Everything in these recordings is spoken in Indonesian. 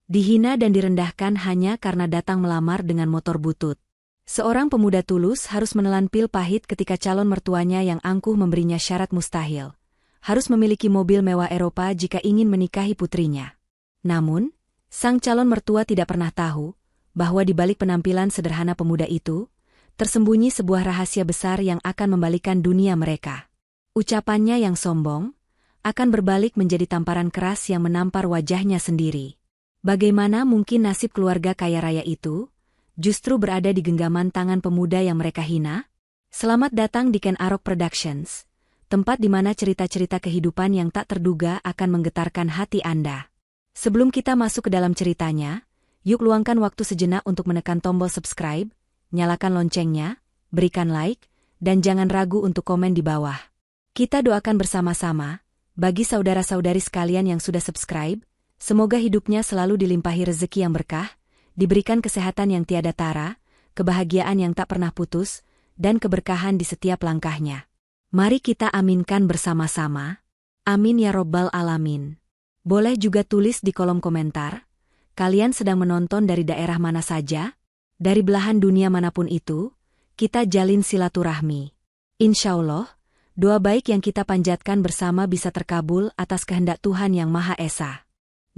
Dihina dan direndahkan hanya karena datang melamar dengan motor butut. Seorang pemuda tulus harus menelan pil pahit ketika calon mertuanya yang angkuh memberinya syarat mustahil. Harus memiliki mobil mewah Eropa jika ingin menikahi putrinya. Namun, sang calon mertua tidak pernah tahu bahwa di balik penampilan sederhana pemuda itu, tersembunyi sebuah rahasia besar yang akan membalikkan dunia mereka. Ucapannya yang sombong akan berbalik menjadi tamparan keras yang menampar wajahnya sendiri. Bagaimana mungkin nasib keluarga kaya raya itu justru berada di genggaman tangan pemuda yang mereka hina? Selamat datang di Ken Arok Productions, tempat di mana cerita-cerita kehidupan yang tak terduga akan menggetarkan hati Anda. Sebelum kita masuk ke dalam ceritanya, yuk luangkan waktu sejenak untuk menekan tombol subscribe, nyalakan loncengnya, berikan like, dan jangan ragu untuk komen di bawah. Kita doakan bersama-sama, bagi saudara-saudari sekalian yang sudah subscribe, semoga hidupnya selalu dilimpahi rezeki yang berkah, diberikan kesehatan yang tiada tara, kebahagiaan yang tak pernah putus, dan keberkahan di setiap langkahnya. Mari kita aminkan bersama-sama. Amin ya Robbal Alamin. Boleh juga tulis di kolom komentar, kalian sedang menonton dari daerah mana saja? Dari belahan dunia manapun itu, kita jalin silaturahmi. Insya Allah, doa baik yang kita panjatkan bersama bisa terkabul atas kehendak Tuhan Yang Maha Esa.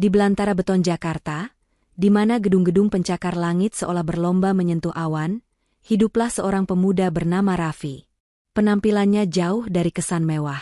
Di belantara beton Jakarta, di mana gedung-gedung pencakar langit seolah berlomba menyentuh awan, hiduplah seorang pemuda bernama Raffi. Penampilannya jauh dari kesan mewah.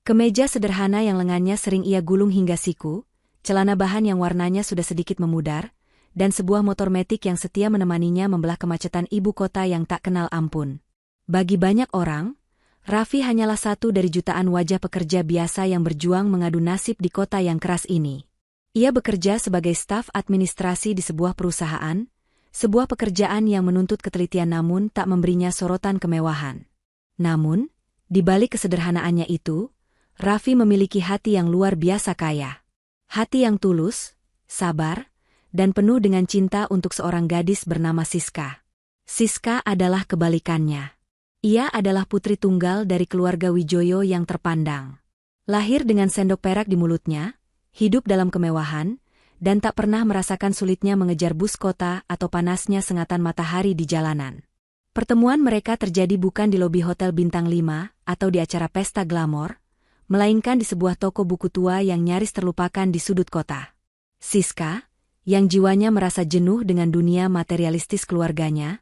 Kemeja sederhana yang lengannya sering ia gulung hingga siku, celana bahan yang warnanya sudah sedikit memudar, dan sebuah motor metik yang setia menemaninya membelah kemacetan ibu kota yang tak kenal ampun. Bagi banyak orang, Raffi hanyalah satu dari jutaan wajah pekerja biasa yang berjuang mengadu nasib di kota yang keras ini. Ia bekerja sebagai staf administrasi di sebuah perusahaan, sebuah pekerjaan yang menuntut ketelitian namun tak memberinya sorotan kemewahan. Namun, di balik kesederhanaannya itu, Raffi memiliki hati yang luar biasa kaya. Hati yang tulus, sabar, dan penuh dengan cinta untuk seorang gadis bernama Siska. Siska adalah kebalikannya. Ia adalah putri tunggal dari keluarga Wijoyo yang terpandang. Lahir dengan sendok perak di mulutnya, hidup dalam kemewahan, dan tak pernah merasakan sulitnya mengejar bus kota atau panasnya sengatan matahari di jalanan. Pertemuan mereka terjadi bukan di lobi hotel bintang 5 atau di acara pesta glamor, melainkan di sebuah toko buku tua yang nyaris terlupakan di sudut kota. Siska, yang jiwanya merasa jenuh dengan dunia materialistis keluarganya,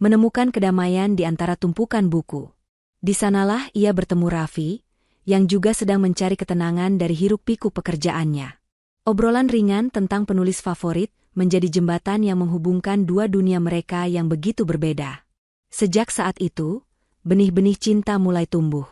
menemukan kedamaian di antara tumpukan buku. Di sanalah ia bertemu Raffi, yang juga sedang mencari ketenangan dari hiruk-pikuk pekerjaannya. Obrolan ringan tentang penulis favorit menjadi jembatan yang menghubungkan dua dunia mereka yang begitu berbeda. Sejak saat itu, benih-benih cinta mulai tumbuh.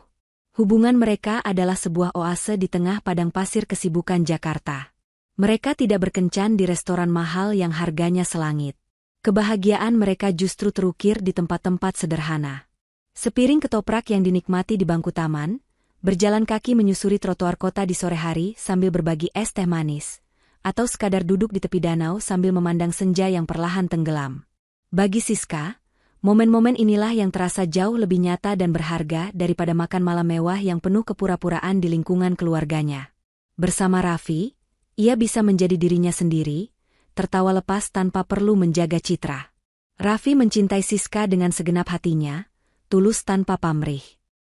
Hubungan mereka adalah sebuah oase di tengah padang pasir kesibukan Jakarta. Mereka tidak berkencan di restoran mahal yang harganya selangit. Kebahagiaan mereka justru terukir di tempat-tempat sederhana. Sepiring ketoprak yang dinikmati di bangku taman, berjalan kaki menyusuri trotoar kota di sore hari sambil berbagi es teh manis, atau sekadar duduk di tepi danau sambil memandang senja yang perlahan tenggelam. Bagi Siska, momen-momen inilah yang terasa jauh lebih nyata dan berharga daripada makan malam mewah yang penuh kepura-puraan di lingkungan keluarganya. Bersama Raffi, ia bisa menjadi dirinya sendiri, tertawa lepas tanpa perlu menjaga citra. Raffi mencintai Siska dengan segenap hatinya, tulus tanpa pamrih.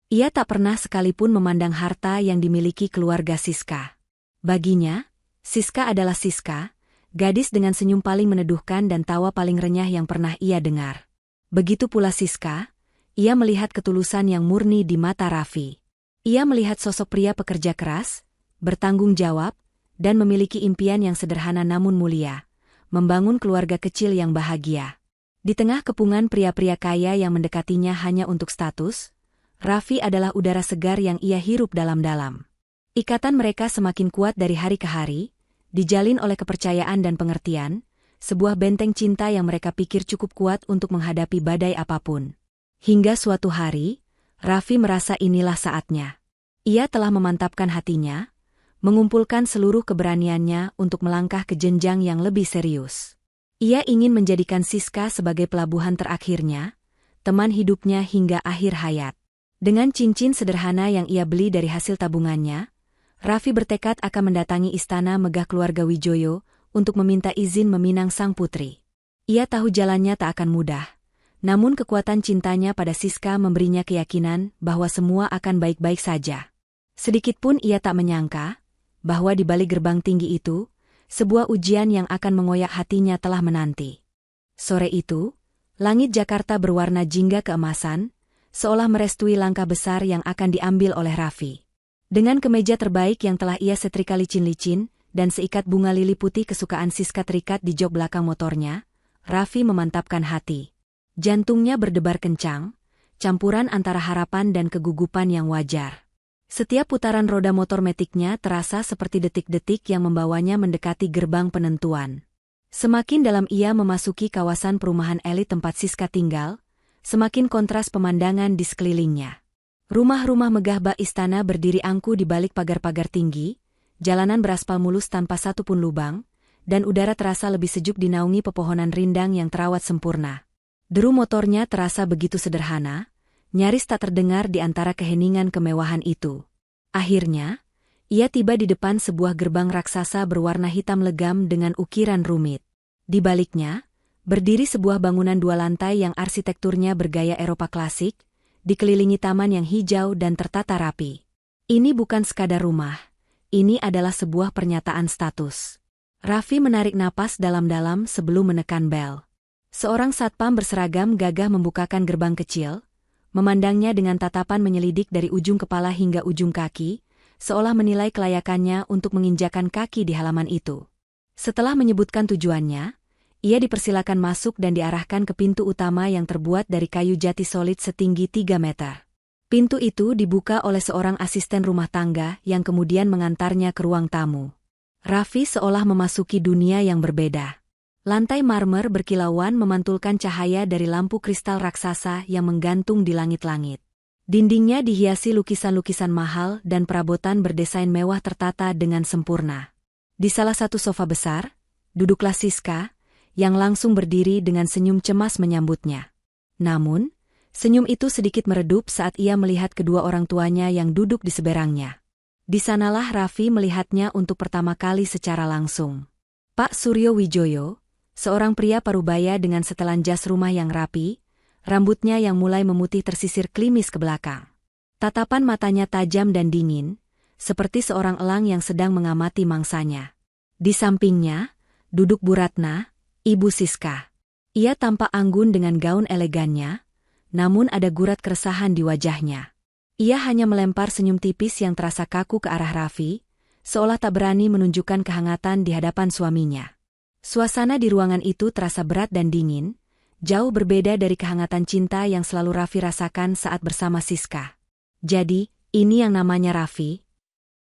Ia tak pernah sekalipun memandang harta yang dimiliki keluarga Siska. Baginya, Siska adalah Siska, gadis dengan senyum paling meneduhkan dan tawa paling renyah yang pernah ia dengar. Begitu pula Siska, ia melihat ketulusan yang murni di mata Raffi. Ia melihat sosok pria pekerja keras, bertanggung jawab, dan memiliki impian yang sederhana namun mulia, membangun keluarga kecil yang bahagia. Di tengah kepungan pria-pria kaya yang mendekatinya hanya untuk status, Raffi adalah udara segar yang ia hirup dalam-dalam. Ikatan mereka semakin kuat dari hari ke hari, dijalin oleh kepercayaan dan pengertian, sebuah benteng cinta yang mereka pikir cukup kuat untuk menghadapi badai apapun. Hingga suatu hari, Raffi merasa inilah saatnya. Ia telah memantapkan hatinya, mengumpulkan seluruh keberaniannya untuk melangkah ke jenjang yang lebih serius. Ia ingin menjadikan Siska sebagai pelabuhan terakhirnya, teman hidupnya hingga akhir hayat. Dengan cincin sederhana yang ia beli dari hasil tabungannya, Raffi bertekad akan mendatangi istana megah keluarga Wijoyo untuk meminta izin meminang sang putri. Ia tahu jalannya tak akan mudah. Namun kekuatan cintanya pada Siska memberinya keyakinan bahwa semua akan baik-baik saja. Sedikitpun ia tak menyangka bahwa di balik gerbang tinggi itu, sebuah ujian yang akan mengoyak hatinya telah menanti. Sore itu, langit Jakarta berwarna jingga keemasan, seolah merestui langkah besar yang akan diambil oleh Raffi. Dengan kemeja terbaik yang telah ia setrika licin-licin, dan seikat bunga lili putih kesukaan Siska terikat di jok belakang motornya, Raffi memantapkan hati. Jantungnya berdebar kencang, campuran antara harapan dan kegugupan yang wajar. Setiap putaran roda motor metiknya terasa seperti detik-detik yang membawanya mendekati gerbang penentuan. Semakin dalam ia memasuki kawasan perumahan elit tempat Siska tinggal, semakin kontras pemandangan di sekelilingnya. Rumah-rumah megah bak istana berdiri angkuh di balik pagar-pagar tinggi, jalanan beraspal mulus tanpa satupun lubang, dan udara terasa lebih sejuk dinaungi pepohonan rindang yang terawat sempurna. Deru motornya terasa begitu sederhana, nyaris tak terdengar di antara keheningan kemewahan itu. Akhirnya, ia tiba di depan sebuah gerbang raksasa berwarna hitam legam dengan ukiran rumit. Di baliknya, berdiri sebuah bangunan dua lantai yang arsitekturnya bergaya Eropa klasik, dikelilingi taman yang hijau dan tertata rapi. Ini bukan sekadar rumah, ini adalah sebuah pernyataan status. Raffi menarik napas dalam-dalam sebelum menekan bel. Seorang satpam berseragam gagah membukakan gerbang kecil, memandangnya dengan tatapan menyelidik dari ujung kepala hingga ujung kaki, seolah menilai kelayakannya untuk menginjakan kaki di halaman itu. Setelah menyebutkan tujuannya, ia dipersilakan masuk dan diarahkan ke pintu utama yang terbuat dari kayu jati solid setinggi 3 meter. Pintu itu dibuka oleh seorang asisten rumah tangga yang kemudian mengantarnya ke ruang tamu. Raffi seolah memasuki dunia yang berbeda. Lantai marmer berkilauan memantulkan cahaya dari lampu kristal raksasa yang menggantung di langit-langit. Dindingnya dihiasi lukisan-lukisan mahal dan perabotan berdesain mewah tertata dengan sempurna. Di salah satu sofa besar, duduklah Siska, yang langsung berdiri dengan senyum cemas menyambutnya. Namun, senyum itu sedikit meredup saat ia melihat kedua orang tuanya yang duduk di seberangnya. Di sanalah Raffi melihatnya untuk pertama kali secara langsung. Pak Suryo Wijoyo, seorang pria parubaya dengan setelan jas rumah yang rapi, rambutnya yang mulai memutih tersisir klimis ke belakang. Tatapan matanya tajam dan dingin, seperti seorang elang yang sedang mengamati mangsanya. Di sampingnya, duduk Bu Ratna, Ibu Siska. Ia tampak anggun dengan gaun elegannya, namun ada gurat keresahan di wajahnya. Ia hanya melempar senyum tipis yang terasa kaku ke arah Raffi, seolah tak berani menunjukkan kehangatan di hadapan suaminya. Suasana di ruangan itu terasa berat dan dingin, jauh berbeda dari kehangatan cinta yang selalu Raffi rasakan saat bersama Siska. Jadi, ini yang namanya Raffi?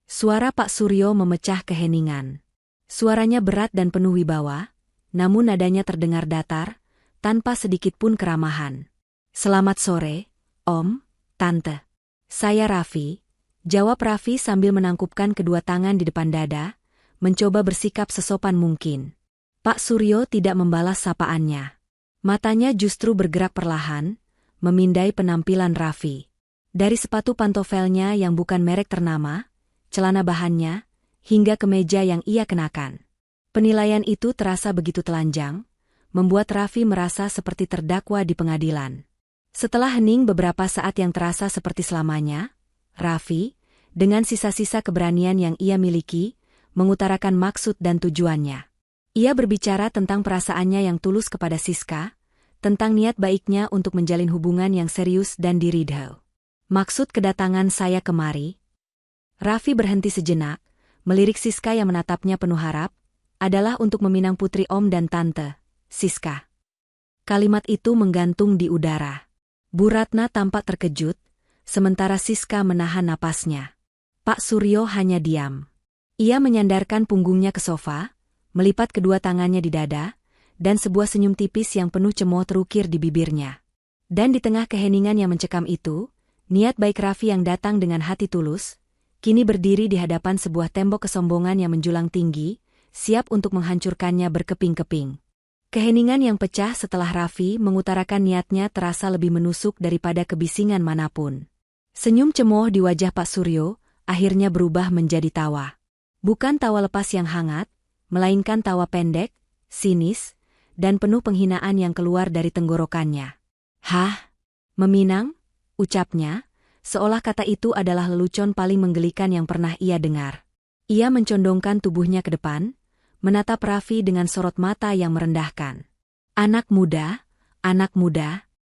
Suara Pak Suryo memecah keheningan. Suaranya berat dan penuh wibawa, namun nadanya terdengar datar, tanpa sedikit pun keramahan. Selamat sore, Om, Tante. Saya Raffi, jawab Raffi sambil menangkupkan kedua tangan di depan dada, mencoba bersikap sesopan mungkin. Pak Suryo tidak membalas sapaannya. Matanya justru bergerak perlahan, memindai penampilan Raffi. Dari sepatu pantofelnya yang bukan merek ternama, celana bahannya, hingga kemeja yang ia kenakan. Penilaian itu terasa begitu telanjang, membuat Raffi merasa seperti terdakwa di pengadilan. Setelah hening beberapa saat yang terasa seperti selamanya, Raffi, dengan sisa-sisa keberanian yang ia miliki, mengutarakan maksud dan tujuannya. Ia berbicara tentang perasaannya yang tulus kepada Siska, tentang niat baiknya untuk menjalin hubungan yang serius dan diridho. Maksud kedatangan saya kemari? Raffi berhenti sejenak, melirik Siska yang menatapnya penuh harap, adalah untuk meminang putri Om dan Tante, Siska. Kalimat itu menggantung di udara. Bu Ratna tampak terkejut, sementara Siska menahan napasnya. Pak Suryo hanya diam. Ia menyandarkan punggungnya ke sofa, melipat kedua tangannya di dada, dan sebuah senyum tipis yang penuh cemooh terukir di bibirnya. Dan di tengah keheningan yang mencekam itu, niat baik Raffi yang datang dengan hati tulus, kini berdiri di hadapan sebuah tembok kesombongan yang menjulang tinggi, siap untuk menghancurkannya berkeping-keping. Keheningan yang pecah setelah Raffi mengutarakan niatnya terasa lebih menusuk daripada kebisingan manapun. Senyum cemooh di wajah Pak Suryo akhirnya berubah menjadi tawa. Bukan tawa lepas yang hangat, melainkan tawa pendek, sinis, dan penuh penghinaan yang keluar dari tenggorokannya. "Hah? Meminang?" ucapnya, seolah kata itu adalah lelucon paling menggelikan yang pernah ia dengar. Ia mencondongkan tubuhnya ke depan, menatap Raffi dengan sorot mata yang merendahkan. Anak muda,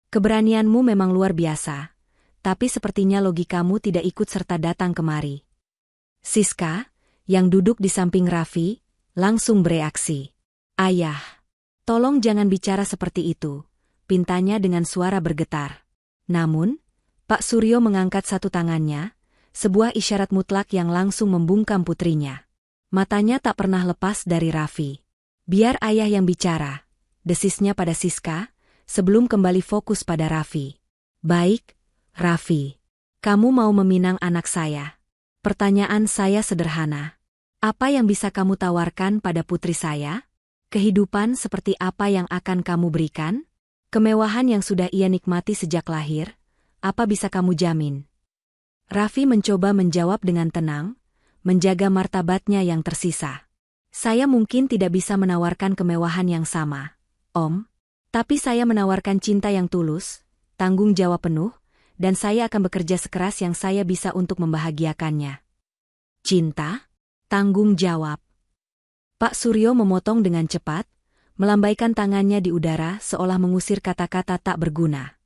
keberanianmu memang luar biasa, tapi sepertinya logikamu tidak ikut serta datang kemari." Siska, yang duduk di samping Raffi, langsung bereaksi. "Ayah, tolong jangan bicara seperti itu," pintanya dengan suara bergetar. Namun, Pak Suryo mengangkat satu tangannya, sebuah isyarat mutlak yang langsung membungkam putrinya. Matanya tak pernah lepas dari Raffi. "Biar ayah yang bicara," desisnya pada Siska, sebelum kembali fokus pada Raffi. "Baik, Raffi. Kamu mau meminang anak saya. Pertanyaan saya sederhana. Apa yang bisa kamu tawarkan pada putri saya? Kehidupan seperti apa yang akan kamu berikan? Kemewahan yang sudah ia nikmati sejak lahir, apa bisa kamu jamin?" Raffi mencoba menjawab dengan tenang, menjaga martabatnya yang tersisa. "Saya mungkin tidak bisa menawarkan kemewahan yang sama, Om. Tapi saya menawarkan cinta yang tulus, tanggung jawab penuh, dan saya akan bekerja sekeras yang saya bisa untuk membahagiakannya." "Cinta? Tanggung jawab?" Pak Suryo memotong dengan cepat, melambaikan tangannya di udara seolah mengusir kata-kata tak berguna.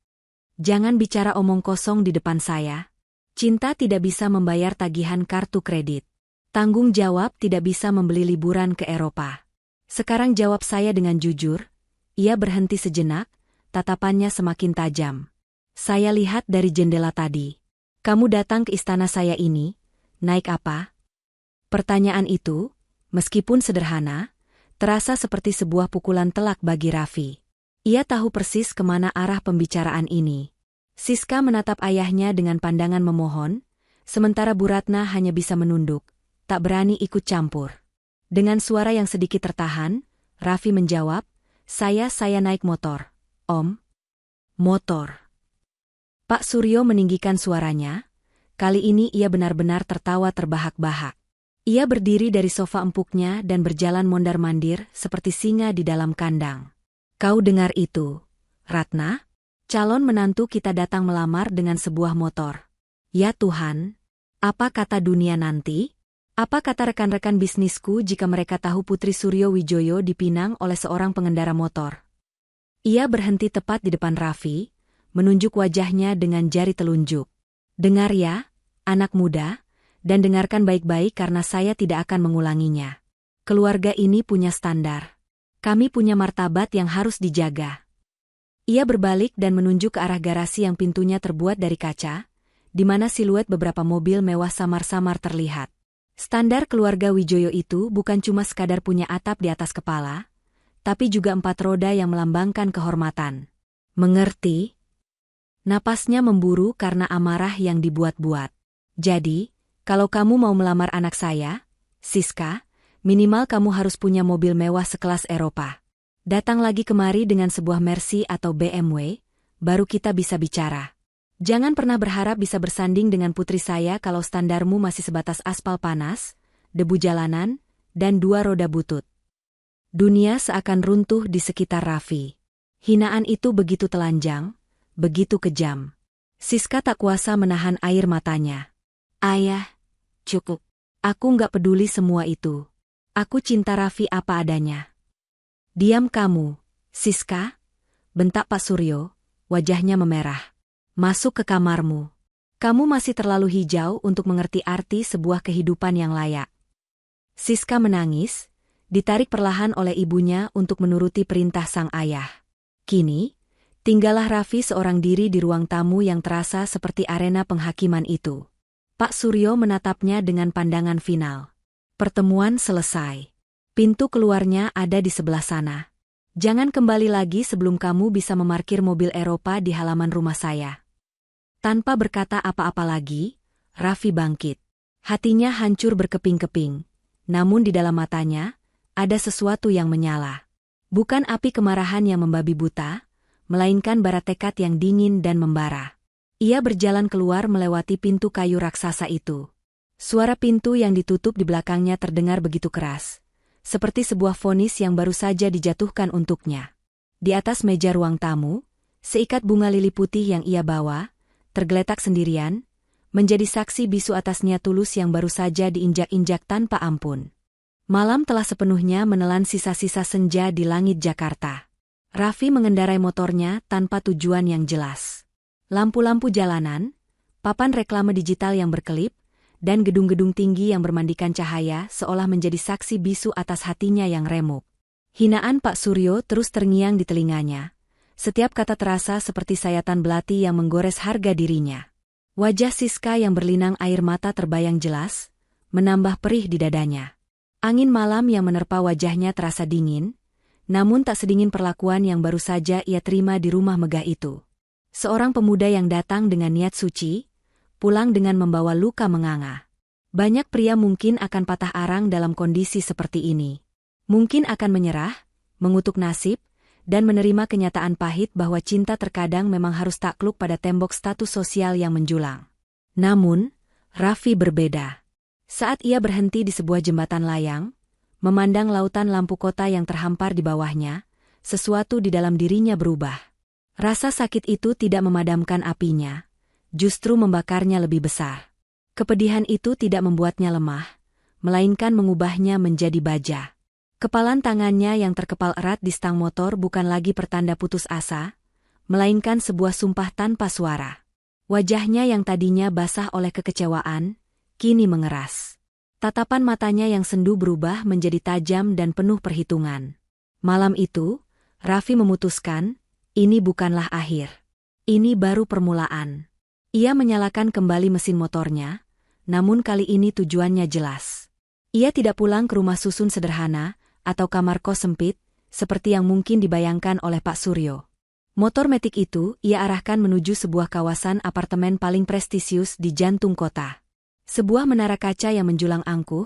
"Jangan bicara omong kosong di depan saya. Cinta tidak bisa membayar tagihan kartu kredit. Tanggung jawab tidak bisa membeli liburan ke Eropa. Sekarang jawab saya dengan jujur." Ia berhenti sejenak, tatapannya semakin tajam. "Saya lihat dari jendela tadi. Kamu datang ke istana saya ini, naik apa?" Pertanyaan itu, meskipun sederhana, terasa seperti sebuah pukulan telak bagi Raffi. Ia tahu persis kemana arah pembicaraan ini. Siska menatap ayahnya dengan pandangan memohon, sementara Bu Ratna hanya bisa menunduk, tak berani ikut campur. Dengan suara yang sedikit tertahan, Raffi menjawab, Saya naik motor, Om." "Motor?" Pak Suryo meninggikan suaranya. Kali ini ia benar-benar tertawa terbahak-bahak. Ia berdiri dari sofa empuknya dan berjalan mondar-mandir seperti singa di dalam kandang. "Kau dengar itu, Ratna? Calon menantu kita datang melamar dengan sebuah motor. Ya Tuhan, apa kata dunia nanti? Apa kata rekan-rekan bisnisku jika mereka tahu Putri Suryo Wijoyo dipinang oleh seorang pengendara motor?" Ia berhenti tepat di depan Raffi, menunjuk wajahnya dengan jari telunjuk. "Dengar ya, anak muda, dan dengarkan baik-baik karena saya tidak akan mengulanginya. Keluarga ini punya standar. Kami punya martabat yang harus dijaga." Ia berbalik dan menunjuk ke arah garasi yang pintunya terbuat dari kaca, di mana siluet beberapa mobil mewah samar-samar terlihat. Standar keluarga Wijoyo itu bukan cuma sekadar punya atap di atas kepala, tapi juga 4 roda yang melambangkan kehormatan. "Mengerti?" Napasnya memburu karena amarah yang dibuat-buat. "Jadi, kalau kamu mau melamar anak saya, Siska, minimal kamu harus punya mobil mewah sekelas Eropa. Datang lagi kemari dengan sebuah Mercy atau BMW, baru kita bisa bicara. Jangan pernah berharap bisa bersanding dengan putri saya kalau standarmu masih sebatas aspal panas, debu jalanan, dan 2 roda butut." Dunia seakan runtuh di sekitar Raffi. Hinaan itu begitu telanjang, begitu kejam. Siska tak kuasa menahan air matanya. "Ayah, cukup. Aku nggak peduli semua itu. Aku cinta Raffi apa adanya." "Diam kamu, Siska," bentak Pak Suryo, wajahnya memerah. "Masuk ke kamarmu. Kamu masih terlalu hijau untuk mengerti arti sebuah kehidupan yang layak." Siska menangis, ditarik perlahan oleh ibunya untuk menuruti perintah sang ayah. Kini, tinggallah Raffi seorang diri di ruang tamu yang terasa seperti arena penghakiman itu. Pak Suryo menatapnya dengan pandangan final. "Pertemuan selesai. Pintu keluarnya ada di sebelah sana. Jangan kembali lagi sebelum kamu bisa memarkir mobil Eropa di halaman rumah saya." Tanpa berkata apa-apa lagi, Raffi bangkit. Hatinya hancur berkeping-keping. Namun di dalam matanya, ada sesuatu yang menyala. Bukan api kemarahan yang membabi buta, melainkan bara tekad yang dingin dan membara. Ia berjalan keluar melewati pintu kayu raksasa itu. Suara pintu yang ditutup di belakangnya terdengar begitu keras, seperti sebuah vonis yang baru saja dijatuhkan untuknya. Di atas meja ruang tamu, seikat bunga lili putih yang ia bawa, tergeletak sendirian, menjadi saksi bisu atasnya tulus yang baru saja diinjak-injak tanpa ampun. Malam telah sepenuhnya menelan sisa-sisa senja di langit Jakarta. Raffi mengendarai motornya tanpa tujuan yang jelas. Lampu-lampu jalanan, papan reklame digital yang berkelip, dan gedung-gedung tinggi yang bermandikan cahaya seolah menjadi saksi bisu atas hatinya yang remuk. Hinaan Pak Suryo terus terngiang di telinganya. Setiap kata terasa seperti sayatan belati yang menggores harga dirinya. Wajah Siska yang berlinang air mata terbayang jelas, menambah perih di dadanya. Angin malam yang menerpa wajahnya terasa dingin, namun tak sedingin perlakuan yang baru saja ia terima di rumah megah itu. Seorang pemuda yang datang dengan niat suci, pulang dengan membawa luka menganga. Banyak pria mungkin akan patah arang dalam kondisi seperti ini. Mungkin akan menyerah, mengutuk nasib, dan menerima kenyataan pahit bahwa cinta terkadang memang harus takluk pada tembok status sosial yang menjulang. Namun, Raffi berbeda. Saat ia berhenti di sebuah jembatan layang, memandang lautan lampu kota yang terhampar di bawahnya, sesuatu di dalam dirinya berubah. Rasa sakit itu tidak memadamkan apinya, justru membakarnya lebih besar. Kepedihan itu tidak membuatnya lemah, melainkan mengubahnya menjadi baja. Kepalan tangannya yang terkepal erat di stang motor bukan lagi pertanda putus asa, melainkan sebuah sumpah tanpa suara. Wajahnya yang tadinya basah oleh kekecewaan, kini mengeras. Tatapan matanya yang sendu berubah menjadi tajam dan penuh perhitungan. Malam itu, Raffi memutuskan, ini bukanlah akhir. Ini baru permulaan. Ia menyalakan kembali mesin motornya, namun kali ini tujuannya jelas. Ia tidak pulang ke rumah susun sederhana, atau kamar kos sempit, seperti yang mungkin dibayangkan oleh Pak Suryo. Motor metik itu ia arahkan menuju sebuah kawasan apartemen paling prestisius di jantung kota. Sebuah menara kaca yang menjulang angkuh,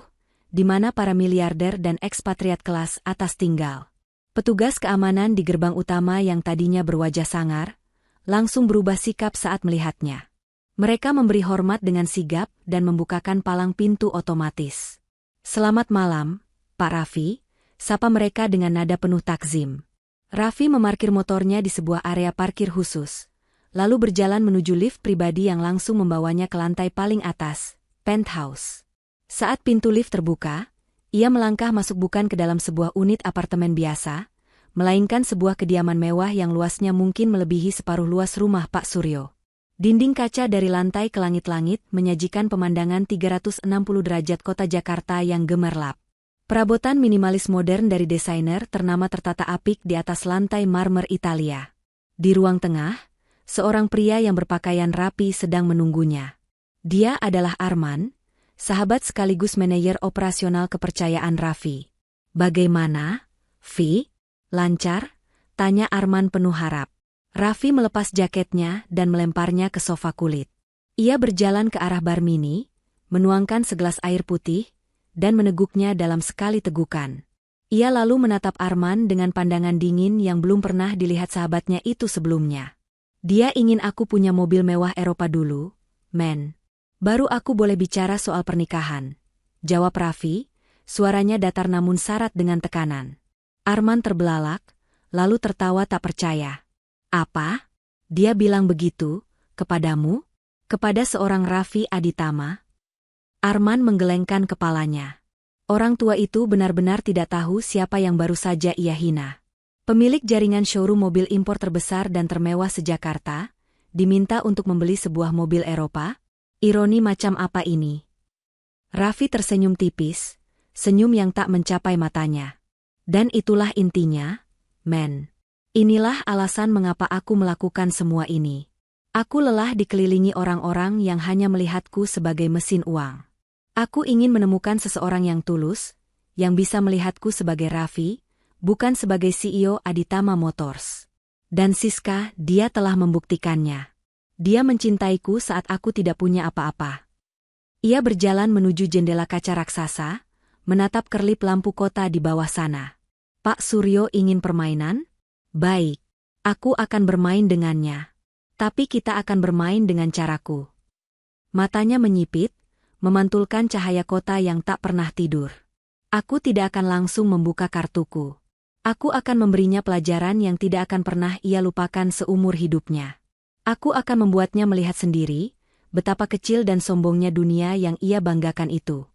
di mana para miliarder dan ekspatriat kelas atas tinggal. Petugas keamanan di gerbang utama yang tadinya berwajah sangar, langsung berubah sikap saat melihatnya. Mereka memberi hormat dengan sigap dan membukakan palang pintu otomatis. "Selamat malam, Pak Raffi," sapa mereka dengan nada penuh takzim. Raffi memarkir motornya di sebuah area parkir khusus, lalu berjalan menuju lift pribadi yang langsung membawanya ke lantai paling atas, penthouse. Saat pintu lift terbuka, ia melangkah masuk bukan ke dalam sebuah unit apartemen biasa, melainkan sebuah kediaman mewah yang luasnya mungkin melebihi separuh luas rumah Pak Suryo. Dinding kaca dari lantai ke langit-langit menyajikan pemandangan 360 derajat kota Jakarta yang gemerlap. Perabotan minimalis modern dari desainer ternama tertata apik di atas lantai marmer Italia. Di ruang tengah, seorang pria yang berpakaian rapi sedang menunggunya. Dia adalah Arman, sahabat sekaligus manajer operasional kepercayaan Raffi. "Bagaimana, Vi? Lancar?" tanya Arman penuh harap. Raffi melepas jaketnya dan melemparnya ke sofa kulit. Ia berjalan ke arah bar mini, menuangkan segelas air putih, dan meneguknya dalam sekali tegukan. Ia lalu menatap Arman dengan pandangan dingin yang belum pernah dilihat sahabatnya itu sebelumnya. "Dia ingin aku punya mobil mewah Eropa dulu, men. Baru aku boleh bicara soal pernikahan," jawab Raffi, suaranya datar namun syarat dengan tekanan. Arman terbelalak, lalu tertawa tak percaya. "Apa? Dia bilang begitu, kepadamu? Kepada seorang Raffi Aditama?" Arman menggelengkan kepalanya. Orang tua itu benar-benar tidak tahu siapa yang baru saja ia hina. Pemilik jaringan showroom mobil impor terbesar dan termewah se-Jakarta, diminta untuk membeli sebuah mobil Eropa? Ironi macam apa ini? Raffi tersenyum tipis, senyum yang tak mencapai matanya. "Dan itulah intinya, men. Inilah alasan mengapa aku melakukan semua ini. Aku lelah dikelilingi orang-orang yang hanya melihatku sebagai mesin uang. Aku ingin menemukan seseorang yang tulus, yang bisa melihatku sebagai Raffi, bukan sebagai CEO Aditama Motors. Dan Siska, dia telah membuktikannya. Dia mencintaiku saat aku tidak punya apa-apa." Ia berjalan menuju jendela kaca raksasa, menatap kerlip lampu kota di bawah sana. "Pak Suryo ingin permainan? Baik, aku akan bermain dengannya. Tapi kita akan bermain dengan caraku." Matanya menyipit, memantulkan cahaya kota yang tak pernah tidur. Aku tidak akan langsung membuka kartuku. Aku akan memberinya pelajaran yang tidak akan pernah ia lupakan seumur hidupnya. Aku akan membuatnya melihat sendiri betapa kecil dan sombongnya dunia yang ia banggakan itu.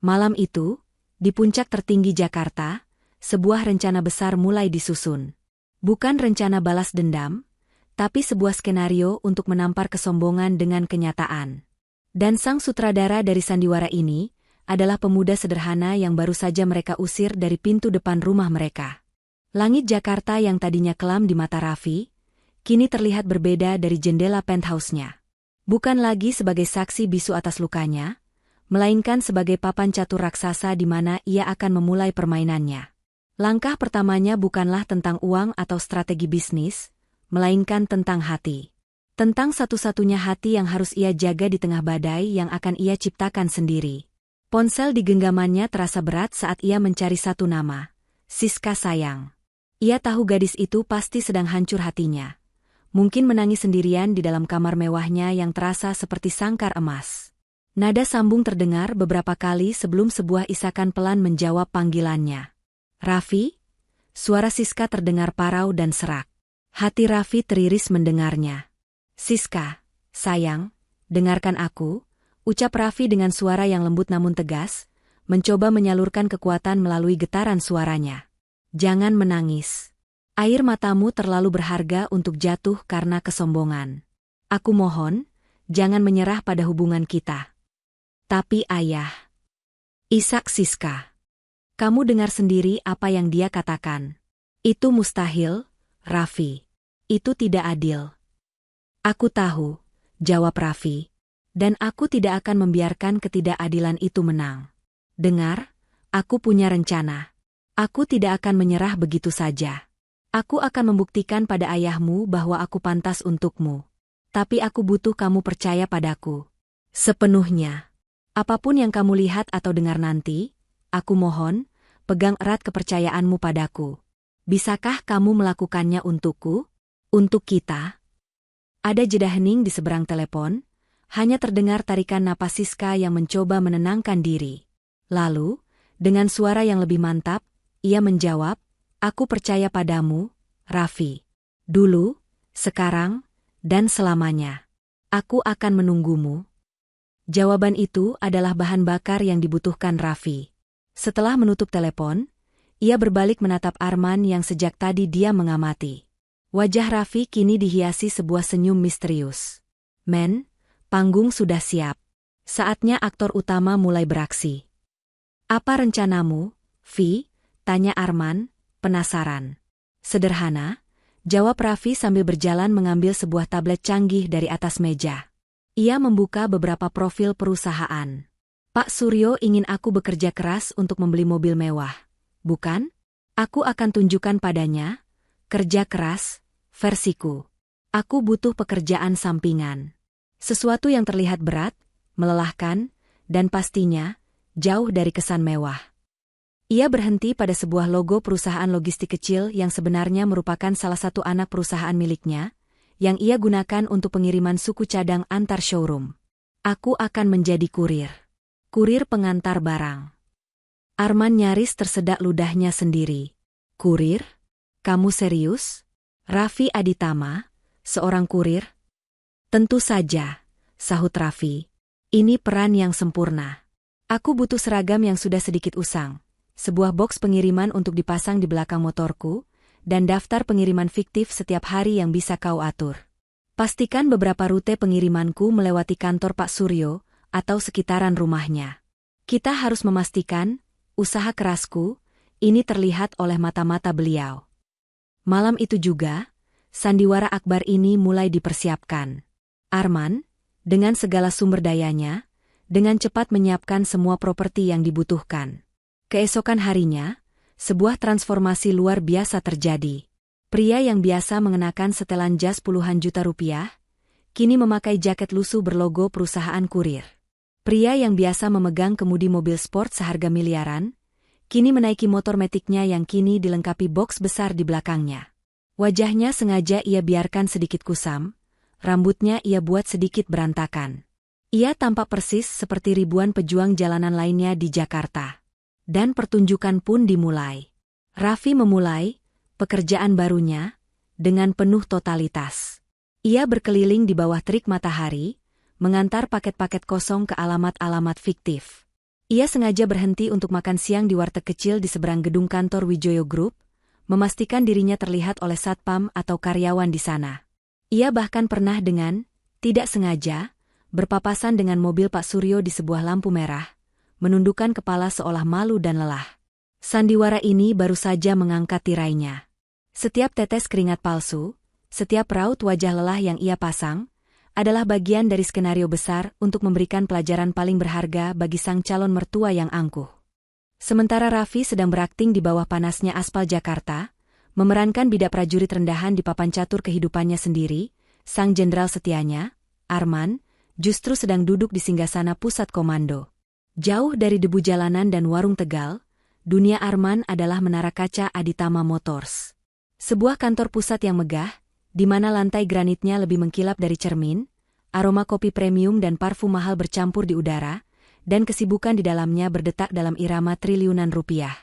Malam itu, di puncak tertinggi Jakarta, sebuah rencana besar mulai disusun. Bukan rencana balas dendam, tapi sebuah skenario untuk menampar kesombongan dengan kenyataan. Dan sang sutradara dari sandiwara ini adalah pemuda sederhana yang baru saja mereka usir dari pintu depan rumah mereka. Langit Jakarta yang tadinya kelam di mata Raffi, kini terlihat berbeda dari jendela penthouse-nya. Bukan lagi sebagai saksi bisu atas lukanya, melainkan sebagai papan catur raksasa di mana ia akan memulai permainannya. Langkah pertamanya bukanlah tentang uang atau strategi bisnis, melainkan tentang hati. Tentang satu-satunya hati yang harus ia jaga di tengah badai yang akan ia ciptakan sendiri. Ponsel di genggamannya terasa berat saat ia mencari satu nama, Siska sayang. Ia tahu gadis itu pasti sedang hancur hatinya. Mungkin menangis sendirian di dalam kamar mewahnya yang terasa seperti sangkar emas. Nada sambung terdengar beberapa kali sebelum sebuah isakan pelan menjawab panggilannya. Raffi? Suara Siska terdengar parau dan serak. Hati Raffi teriris mendengarnya. Siska, sayang, dengarkan aku, ucap Raffi dengan suara yang lembut namun tegas, mencoba menyalurkan kekuatan melalui getaran suaranya. Jangan menangis. Air matamu terlalu berharga untuk jatuh karena kesombongan. Aku mohon, jangan menyerah pada hubungan kita. Tapi ayah. Isak Siska. Kamu dengar sendiri apa yang dia katakan. Itu mustahil, Raffi. Itu tidak adil. Aku tahu, jawab Raffi. Dan aku tidak akan membiarkan ketidakadilan itu menang. Dengar, aku punya rencana. Aku tidak akan menyerah begitu saja. Aku akan membuktikan pada ayahmu bahwa aku pantas untukmu. Tapi aku butuh kamu percaya padaku. Sepenuhnya. Apapun yang kamu lihat atau dengar nanti, aku mohon, pegang erat kepercayaanmu padaku. Bisakah kamu melakukannya untukku? Untuk kita? Ada jeda hening di seberang telepon, hanya terdengar tarikan napas Siska yang mencoba menenangkan diri. Lalu, dengan suara yang lebih mantap, ia menjawab, aku percaya padamu, Raffi. Dulu, sekarang, dan selamanya. Aku akan menunggumu. Jawaban itu adalah bahan bakar yang dibutuhkan Raffi. Setelah menutup telepon, ia berbalik menatap Arman yang sejak tadi dia mengamati. Wajah Raffi kini dihiasi sebuah senyum misterius. Men, panggung sudah siap. Saatnya aktor utama mulai beraksi. Apa rencanamu, Vi? Tanya Arman, penasaran. Sederhana, jawab Raffi sambil berjalan mengambil sebuah tablet canggih dari atas meja. Ia membuka beberapa profil perusahaan. Pak Suryo ingin aku bekerja keras untuk membeli mobil mewah. Bukan? Aku akan tunjukkan padanya. Kerja keras, versiku. Aku butuh pekerjaan sampingan. Sesuatu yang terlihat berat, melelahkan, dan pastinya, jauh dari kesan mewah. Ia berhenti pada sebuah logo perusahaan logistik kecil yang sebenarnya merupakan salah satu anak perusahaan miliknya, yang ia gunakan untuk pengiriman suku cadang antar showroom. Aku akan menjadi kurir. Kurir pengantar barang. Arman nyaris tersedak ludahnya sendiri. Kurir? Kamu serius? Raffi Aditama, seorang kurir? Tentu saja, sahut Raffi. Ini peran yang sempurna. Aku butuh seragam yang sudah sedikit usang, sebuah boks pengiriman untuk dipasang di belakang motorku, dan daftar pengiriman fiktif setiap hari yang bisa kau atur. Pastikan beberapa rute pengirimanku melewati kantor Pak Suryo atau sekitaran rumahnya. Kita harus memastikan, usaha kerasku, ini terlihat oleh mata-mata beliau. Malam itu juga, sandiwara akbar ini mulai dipersiapkan. Arman, dengan segala sumber dayanya, dengan cepat menyiapkan semua properti yang dibutuhkan. Keesokan harinya, sebuah transformasi luar biasa terjadi. Pria yang biasa mengenakan setelan jas puluhan juta rupiah, kini memakai jaket lusuh berlogo perusahaan kurir. Pria yang biasa memegang kemudi mobil sport seharga miliaran, kini menaiki motor metiknya yang kini dilengkapi boks besar di belakangnya. Wajahnya sengaja ia biarkan sedikit kusam, rambutnya ia buat sedikit berantakan. Ia tampak persis seperti ribuan pejuang jalanan lainnya di Jakarta. Dan pertunjukan pun dimulai. Raffi memulai pekerjaan barunya dengan penuh totalitas. Ia berkeliling di bawah terik matahari, mengantar paket-paket kosong ke alamat-alamat fiktif. Ia sengaja berhenti untuk makan siang di warteg kecil di seberang gedung kantor Wijoyo Group, memastikan dirinya terlihat oleh satpam atau karyawan di sana. Ia bahkan pernah dengan tidak sengaja berpapasan dengan mobil Pak Suryo di sebuah lampu merah, menundukkan kepala seolah malu dan lelah. Sandiwara ini baru saja mengangkat tirainya. Setiap tetes keringat palsu, setiap raut wajah lelah yang ia pasang, adalah bagian dari skenario besar untuk memberikan pelajaran paling berharga bagi sang calon mertua yang angkuh. Sementara Raffi sedang berakting di bawah panasnya aspal Jakarta, memerankan bidak prajurit rendahan di papan catur kehidupannya sendiri, sang jenderal setianya, Arman, justru sedang duduk di singgasana pusat komando. Jauh dari debu jalanan dan warung Tegal, dunia Arman adalah Menara Kaca Aditama Motors. Sebuah kantor pusat yang megah, di mana lantai granitnya lebih mengkilap dari cermin, aroma kopi premium dan parfum mahal bercampur di udara, dan kesibukan di dalamnya berdetak dalam irama triliunan rupiah.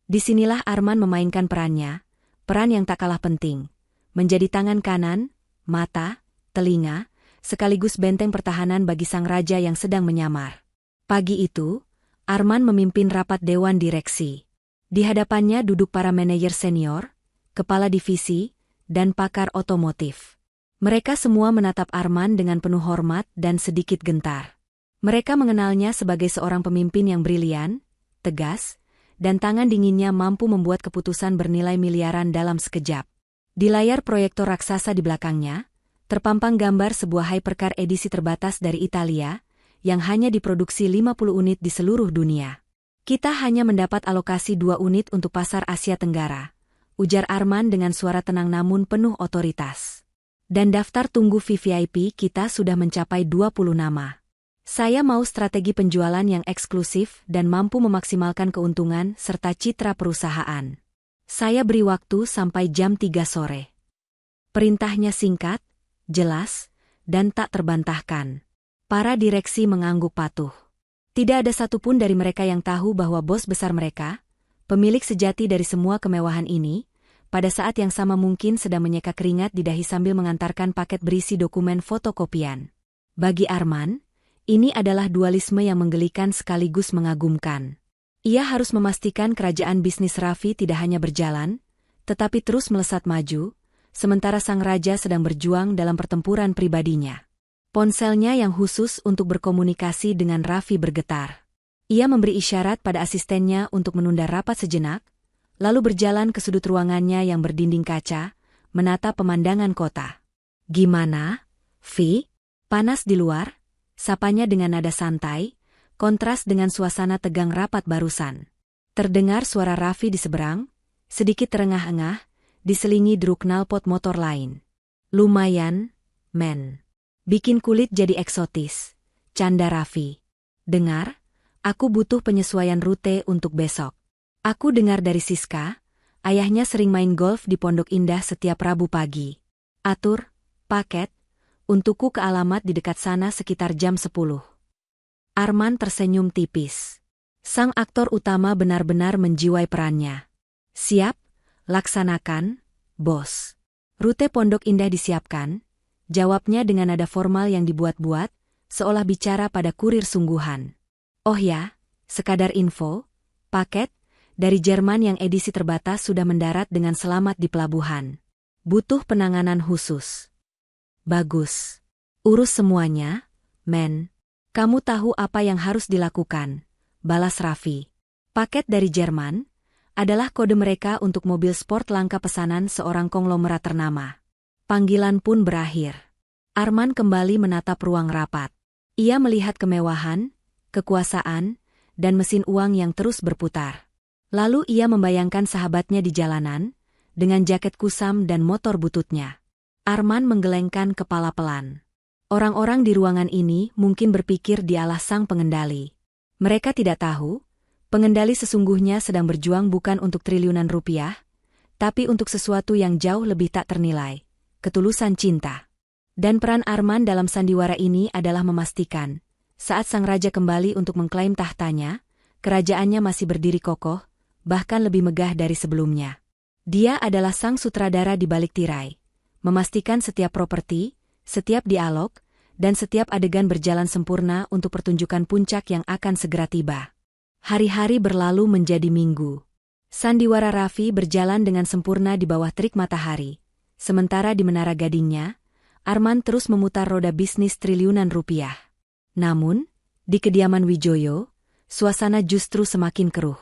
Disinilah Arman memainkan perannya, peran yang tak kalah penting, menjadi tangan kanan, mata, telinga, sekaligus benteng pertahanan bagi sang raja yang sedang menyamar. Pagi itu, Arman memimpin rapat dewan direksi. Di hadapannya duduk para manajer senior, kepala divisi, dan pakar otomotif. Mereka semua menatap Arman dengan penuh hormat dan sedikit gentar. Mereka mengenalnya sebagai seorang pemimpin yang brilian, tegas, dan tangan dinginnya mampu membuat keputusan bernilai miliaran dalam sekejap. Di layar proyektor raksasa di belakangnya, terpampang gambar sebuah hypercar edisi terbatas dari Italia, yang hanya diproduksi 50 unit di seluruh dunia. Kita hanya mendapat alokasi 2 unit untuk pasar Asia Tenggara, ujar Arman dengan suara tenang namun penuh otoritas. Dan daftar tunggu VVIP kita sudah mencapai 20 nama. Saya mau strategi penjualan yang eksklusif dan mampu memaksimalkan keuntungan serta citra perusahaan. Saya beri waktu sampai jam 3 sore. Perintahnya singkat, jelas, dan tak terbantahkan. Para direksi mengangguk patuh. Tidak ada satupun dari mereka yang tahu bahwa bos besar mereka, pemilik sejati dari semua kemewahan ini, pada saat yang sama mungkin sedang menyeka keringat di dahi sambil mengantarkan paket berisi dokumen fotokopian. Bagi Arman, ini adalah dualisme yang menggelikan sekaligus mengagumkan. Ia harus memastikan kerajaan bisnis Raffi tidak hanya berjalan, tetapi terus melesat maju, sementara sang raja sedang berjuang dalam pertempuran pribadinya. Ponselnya yang khusus untuk berkomunikasi dengan Raffi bergetar. Ia memberi isyarat pada asistennya untuk menunda rapat sejenak, lalu berjalan ke sudut ruangannya yang berdinding kaca, menatap pemandangan kota. "Gimana, Vi? Panas di luar?" Sapanya dengan nada santai, kontras dengan suasana tegang rapat barusan. Terdengar suara Raffi di seberang, sedikit terengah-engah, diselingi deruk knalpot motor lain. "Lumayan, men. Bikin kulit jadi eksotis," canda Raffi. "Dengar, aku butuh penyesuaian rute untuk besok. Aku dengar dari Siska, ayahnya sering main golf di Pondok Indah setiap Rabu pagi. Atur paket untukku ke alamat di dekat sana sekitar jam 10. Arman tersenyum tipis. Sang aktor utama benar-benar menjiwai perannya. "Siap, laksanakan, bos." "Rute Pondok Indah disiapkan," jawabnya dengan nada formal yang dibuat-buat, seolah bicara pada kurir sungguhan. "Oh ya, sekadar info, paket dari Jerman yang edisi terbatas sudah mendarat dengan selamat di pelabuhan. Butuh penanganan khusus." "Bagus. Urus semuanya, men. Kamu tahu apa yang harus dilakukan," balas Raffi. Paket dari Jerman adalah kode mereka untuk mobil sport langka pesanan seorang konglomerat ternama. Panggilan pun berakhir. Arman kembali menatap ruang rapat. Ia melihat kemewahan, kekuasaan, dan mesin uang yang terus berputar. Lalu ia membayangkan sahabatnya di jalanan, dengan jaket kusam dan motor bututnya. Arman menggelengkan kepala pelan. Orang-orang di ruangan ini mungkin berpikir dialah sang pengendali. Mereka tidak tahu, pengendali sesungguhnya sedang berjuang bukan untuk triliunan rupiah, tapi untuk sesuatu yang jauh lebih tak ternilai, ketulusan cinta. Dan peran Arman dalam sandiwara ini adalah memastikan, saat sang raja kembali untuk mengklaim tahtanya, kerajaannya masih berdiri kokoh, bahkan lebih megah dari sebelumnya. Dia adalah sang sutradara di balik tirai, memastikan setiap properti, setiap dialog, dan setiap adegan berjalan sempurna untuk pertunjukan puncak yang akan segera tiba. Hari-hari berlalu menjadi minggu. Sandiwara Raffi berjalan dengan sempurna di bawah terik matahari. Sementara di Menara Gadingnya, Arman terus memutar roda bisnis triliunan rupiah. Namun, di kediaman Wijoyo, suasana justru semakin keruh.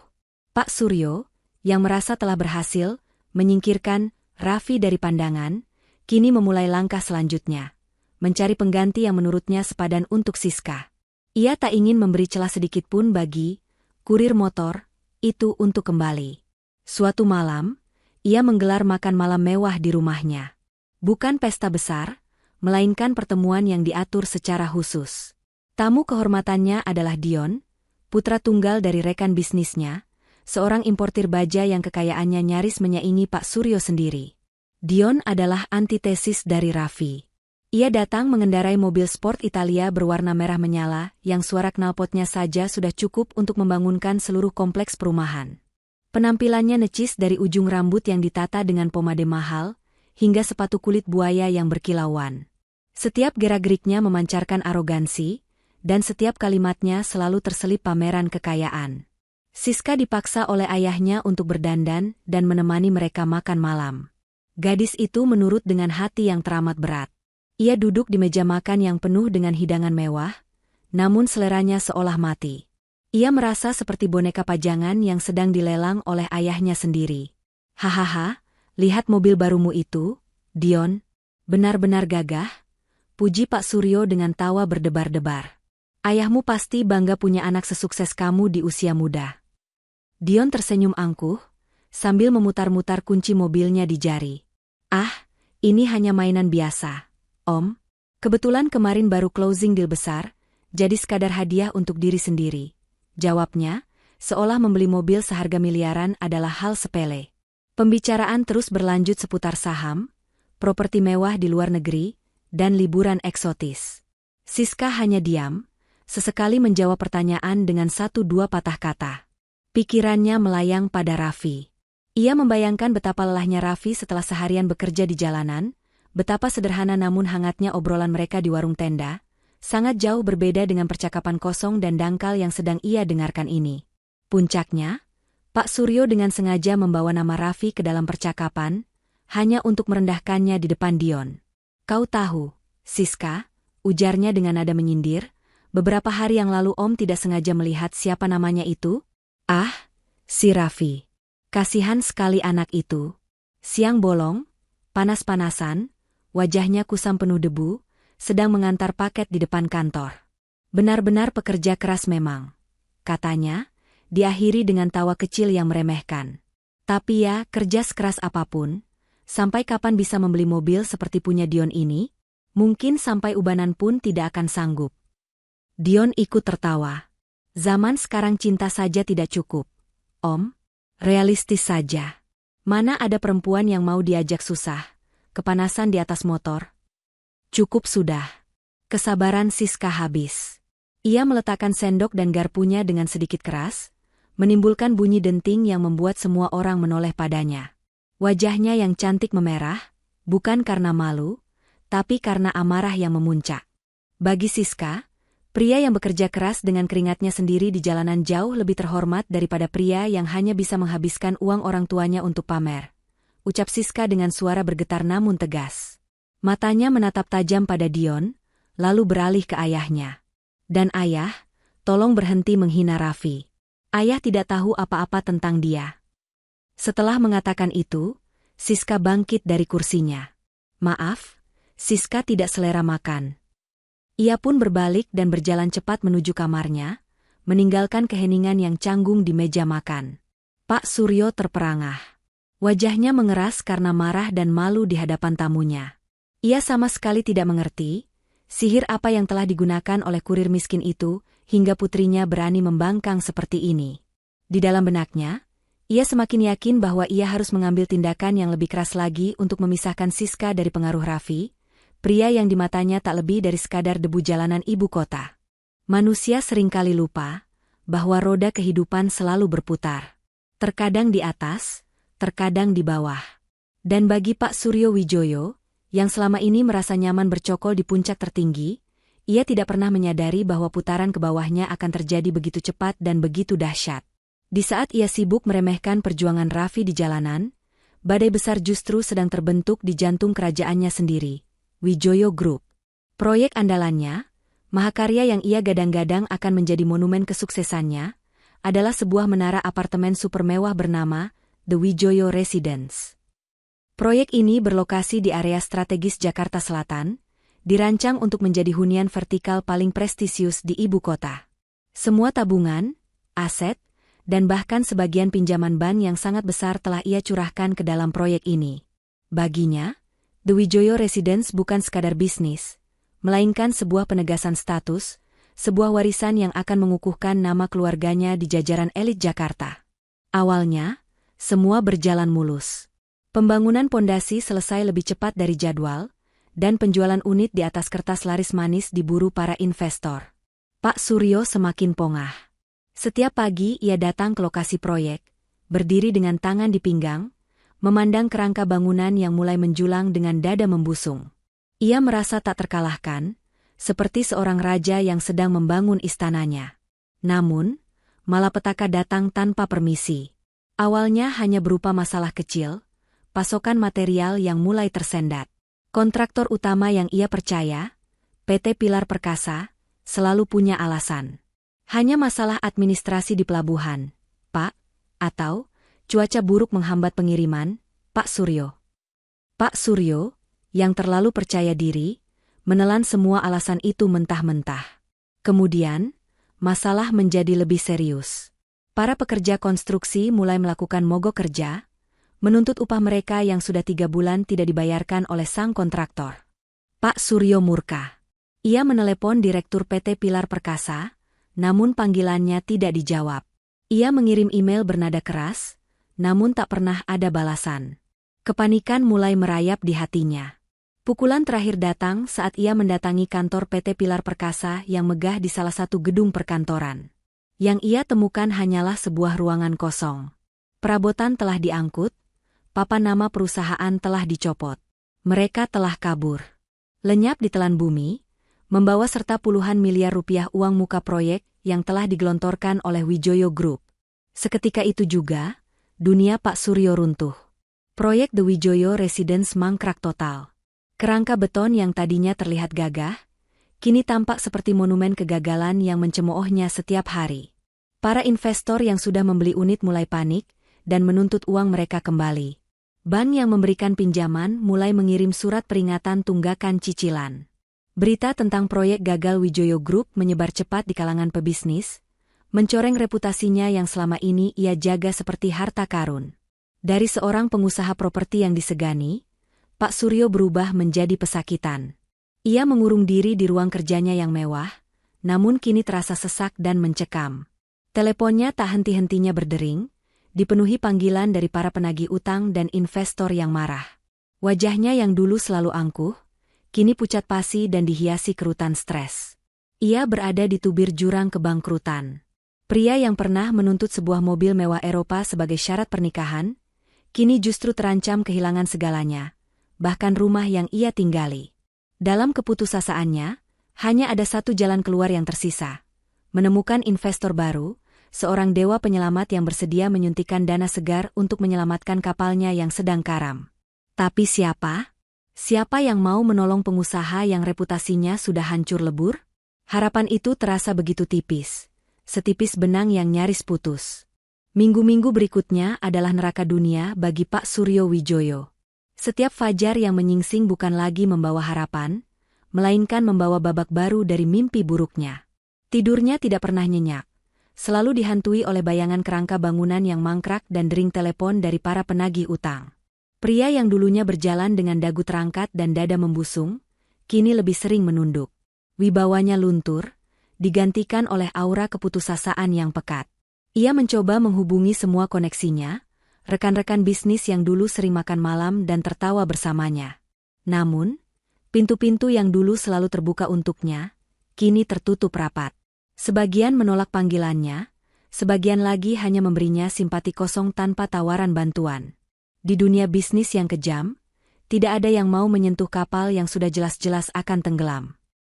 Pak Suryo, yang merasa telah berhasil menyingkirkan Raffi dari pandangan, kini memulai langkah selanjutnya, mencari pengganti yang menurutnya sepadan untuk Siska. Ia tak ingin memberi celah sedikit pun bagi kurir motor itu untuk kembali. Suatu malam, ia menggelar makan malam mewah di rumahnya. Bukan pesta besar, melainkan pertemuan yang diatur secara khusus. Tamu kehormatannya adalah Dion, putra tunggal dari rekan bisnisnya, seorang importir baja yang kekayaannya nyaris menyaingi Pak Suryo sendiri. Dion adalah antitesis dari Raffi. Ia datang mengendarai mobil sport Italia berwarna merah menyala yang suara knalpotnya saja sudah cukup untuk membangunkan seluruh kompleks perumahan. Penampilannya necis dari ujung rambut yang ditata dengan pomade mahal, hingga sepatu kulit buaya yang berkilauan. Setiap gerak-geriknya memancarkan arogansi, dan setiap kalimatnya selalu terselip pameran kekayaan. Siska dipaksa oleh ayahnya untuk berdandan dan menemani mereka makan malam. Gadis itu menurut dengan hati yang teramat berat. Ia duduk di meja makan yang penuh dengan hidangan mewah, namun seleranya seolah mati. Ia merasa seperti boneka pajangan yang sedang dilelang oleh ayahnya sendiri. Hahaha, lihat mobil barumu itu, Dion. Benar-benar gagah, puji Pak Suryo dengan tawa berdebar-debar. Ayahmu pasti bangga punya anak sesukses kamu di usia muda. Dion tersenyum angkuh, sambil memutar-mutar kunci mobilnya di jari. Ah, ini hanya mainan biasa, Om. Kebetulan kemarin baru closing deal besar, jadi sekadar hadiah untuk diri sendiri. Jawabnya, seolah membeli mobil seharga miliaran adalah hal sepele. Pembicaraan terus berlanjut seputar saham, properti mewah di luar negeri, dan liburan eksotis. Siska hanya diam, sesekali menjawab pertanyaan dengan 1-2 patah kata. Pikirannya melayang pada Raffi. Ia membayangkan betapa lelahnya Raffi setelah seharian bekerja di jalanan, betapa sederhana namun hangatnya obrolan mereka di warung tenda, sangat jauh berbeda dengan percakapan kosong dan dangkal yang sedang ia dengarkan ini. Puncaknya, Pak Suryo dengan sengaja membawa nama Raffi ke dalam percakapan, hanya untuk merendahkannya di depan Dion. Kau tahu, Siska, ujarnya dengan nada menyindir, beberapa hari yang lalu Om tidak sengaja melihat siapa namanya itu? Ah, si Raffi. Kasihan sekali anak itu. Siang bolong, panas-panasan, wajahnya kusam penuh debu, sedang mengantar paket di depan kantor. Benar-benar pekerja keras memang, katanya, diakhiri dengan tawa kecil yang meremehkan. Tapi ya, kerja sekeras apapun, sampai kapan bisa membeli mobil seperti punya Dion ini? Mungkin sampai ubanan pun tidak akan sanggup. Dion ikut tertawa. Zaman sekarang cinta saja tidak cukup. Om, realistis saja. Mana ada perempuan yang mau diajak susah, kepanasan di atas motor? Cukup sudah. Kesabaran Siska habis. Ia meletakkan sendok dan garpunya dengan sedikit keras, menimbulkan bunyi denting yang membuat semua orang menoleh padanya. Wajahnya yang cantik memerah, bukan karena malu, tapi karena amarah yang memuncak. Bagi Siska, pria yang bekerja keras dengan keringatnya sendiri di jalanan jauh lebih terhormat daripada pria yang hanya bisa menghabiskan uang orang tuanya untuk pamer. Ucap Siska dengan suara bergetar namun tegas. Matanya menatap tajam pada Dion, lalu beralih ke ayahnya. Dan ayah, tolong berhenti menghina Raffi. Ayah tidak tahu apa-apa tentang dia. Setelah mengatakan itu, Siska bangkit dari kursinya. Maaf, Siska tidak selera makan. Ia pun berbalik dan berjalan cepat menuju kamarnya, meninggalkan keheningan yang canggung di meja makan. Pak Suryo terperangah. Wajahnya mengeras karena marah dan malu di hadapan tamunya. Ia sama sekali tidak mengerti, sihir apa yang telah digunakan oleh kurir miskin itu, hingga putrinya berani membangkang seperti ini. Di dalam benaknya, ia semakin yakin bahwa ia harus mengambil tindakan yang lebih keras lagi untuk memisahkan Siska dari pengaruh Raffi, pria yang di matanya tak lebih dari sekadar debu jalanan ibu kota. Manusia seringkali lupa bahwa roda kehidupan selalu berputar. Terkadang di atas, terkadang di bawah. Dan bagi Pak Suryo Wijoyo, yang selama ini merasa nyaman bercokol di puncak tertinggi, ia tidak pernah menyadari bahwa putaran ke bawahnya akan terjadi begitu cepat dan begitu dahsyat. Di saat ia sibuk meremehkan perjuangan Raffi di jalanan, badai besar justru sedang terbentuk di jantung kerajaannya sendiri, Wijoyo Group. Proyek andalannya, mahakarya yang ia gadang-gadang akan menjadi monumen kesuksesannya, adalah sebuah menara apartemen super mewah bernama The Wijoyo Residence. Proyek ini berlokasi di area strategis Jakarta Selatan, dirancang untuk menjadi hunian vertikal paling prestisius di ibu kota. Semua tabungan, aset, dan bahkan sebagian pinjaman bank yang sangat besar telah ia curahkan ke dalam proyek ini. Baginya, The Wijoyo Residence bukan sekadar bisnis, melainkan sebuah penegasan status, sebuah warisan yang akan mengukuhkan nama keluarganya di jajaran elit Jakarta. Awalnya, semua berjalan mulus. Pembangunan pondasi selesai lebih cepat dari jadwal, dan penjualan unit di atas kertas laris manis diburu para investor. Pak Suryo semakin pongah. Setiap pagi ia datang ke lokasi proyek, berdiri dengan tangan di pinggang, memandang kerangka bangunan yang mulai menjulang dengan dada membusung. Ia merasa tak terkalahkan, seperti seorang raja yang sedang membangun istananya. Namun, malapetaka datang tanpa permisi. Awalnya hanya berupa masalah kecil, pasokan material yang mulai tersendat. Kontraktor utama yang ia percaya, PT Pilar Perkasa, selalu punya alasan. Hanya masalah administrasi di pelabuhan, Pak, atau cuaca buruk menghambat pengiriman, Pak Suryo. Pak Suryo, yang terlalu percaya diri, menelan semua alasan itu mentah-mentah. Kemudian, masalah menjadi lebih serius. Para pekerja konstruksi mulai melakukan mogok kerja, menuntut upah mereka yang sudah 3 bulan tidak dibayarkan oleh sang kontraktor. Pak Suryo murka. Ia menelepon Direktur PT Pilar Perkasa, namun panggilannya tidak dijawab. Ia mengirim email bernada keras, namun tak pernah ada balasan. Kepanikan mulai merayap di hatinya. Pukulan terakhir datang saat ia mendatangi kantor PT Pilar Perkasa yang megah di salah satu gedung perkantoran. Yang ia temukan hanyalah sebuah ruangan kosong. Perabotan telah diangkut, papan nama perusahaan telah dicopot. Mereka telah kabur. Lenyap ditelan bumi, membawa serta puluhan miliar rupiah uang muka proyek yang telah digelontorkan oleh Wijoyo Group. Seketika itu juga, dunia Pak Suryo runtuh. Proyek The Wijoyo Residence mangkrak total. Kerangka beton yang tadinya terlihat gagah, kini tampak seperti monumen kegagalan yang mencemoohnya setiap hari. Para investor yang sudah membeli unit mulai panik dan menuntut uang mereka kembali. Bank yang memberikan pinjaman mulai mengirim surat peringatan tunggakan cicilan. Berita tentang proyek gagal Wijoyo Group menyebar cepat di kalangan pebisnis, mencoreng reputasinya yang selama ini ia jaga seperti harta karun. Dari seorang pengusaha properti yang disegani, Pak Suryo berubah menjadi pesakitan. Ia mengurung diri di ruang kerjanya yang mewah, namun kini terasa sesak dan mencekam. Teleponnya tak henti-hentinya berdering, dipenuhi panggilan dari para penagih utang dan investor yang marah. Wajahnya yang dulu selalu angkuh, kini pucat pasi dan dihiasi kerutan stres. Ia berada di tubir jurang kebangkrutan. Pria yang pernah menuntut sebuah mobil mewah Eropa sebagai syarat pernikahan, kini justru terancam kehilangan segalanya, bahkan rumah yang ia tinggali. Dalam keputusasaannya, hanya ada satu jalan keluar yang tersisa. Menemukan investor baru, seorang dewa penyelamat yang bersedia menyuntikkan dana segar untuk menyelamatkan kapalnya yang sedang karam. Tapi siapa? Siapa yang mau menolong pengusaha yang reputasinya sudah hancur lebur? Harapan itu terasa begitu tipis, setipis benang yang nyaris putus. Minggu-minggu berikutnya adalah neraka dunia bagi Pak Suryo Wijoyo. Setiap fajar yang menyingsing bukan lagi membawa harapan, melainkan membawa babak baru dari mimpi buruknya. Tidurnya tidak pernah nyenyak. Selalu dihantui oleh bayangan kerangka bangunan yang mangkrak dan dering telepon dari para penagih utang. Pria yang dulunya berjalan dengan dagu terangkat dan dada membusung, kini lebih sering menunduk. Wibawanya luntur, digantikan oleh aura keputusasaan yang pekat. Ia mencoba menghubungi semua koneksinya, rekan-rekan bisnis yang dulu sering makan malam dan tertawa bersamanya. Namun, pintu-pintu yang dulu selalu terbuka untuknya, kini tertutup rapat. Sebagian menolak panggilannya, sebagian lagi hanya memberinya simpati kosong tanpa tawaran bantuan. Di dunia bisnis yang kejam, tidak ada yang mau menyentuh kapal yang sudah jelas-jelas akan tenggelam.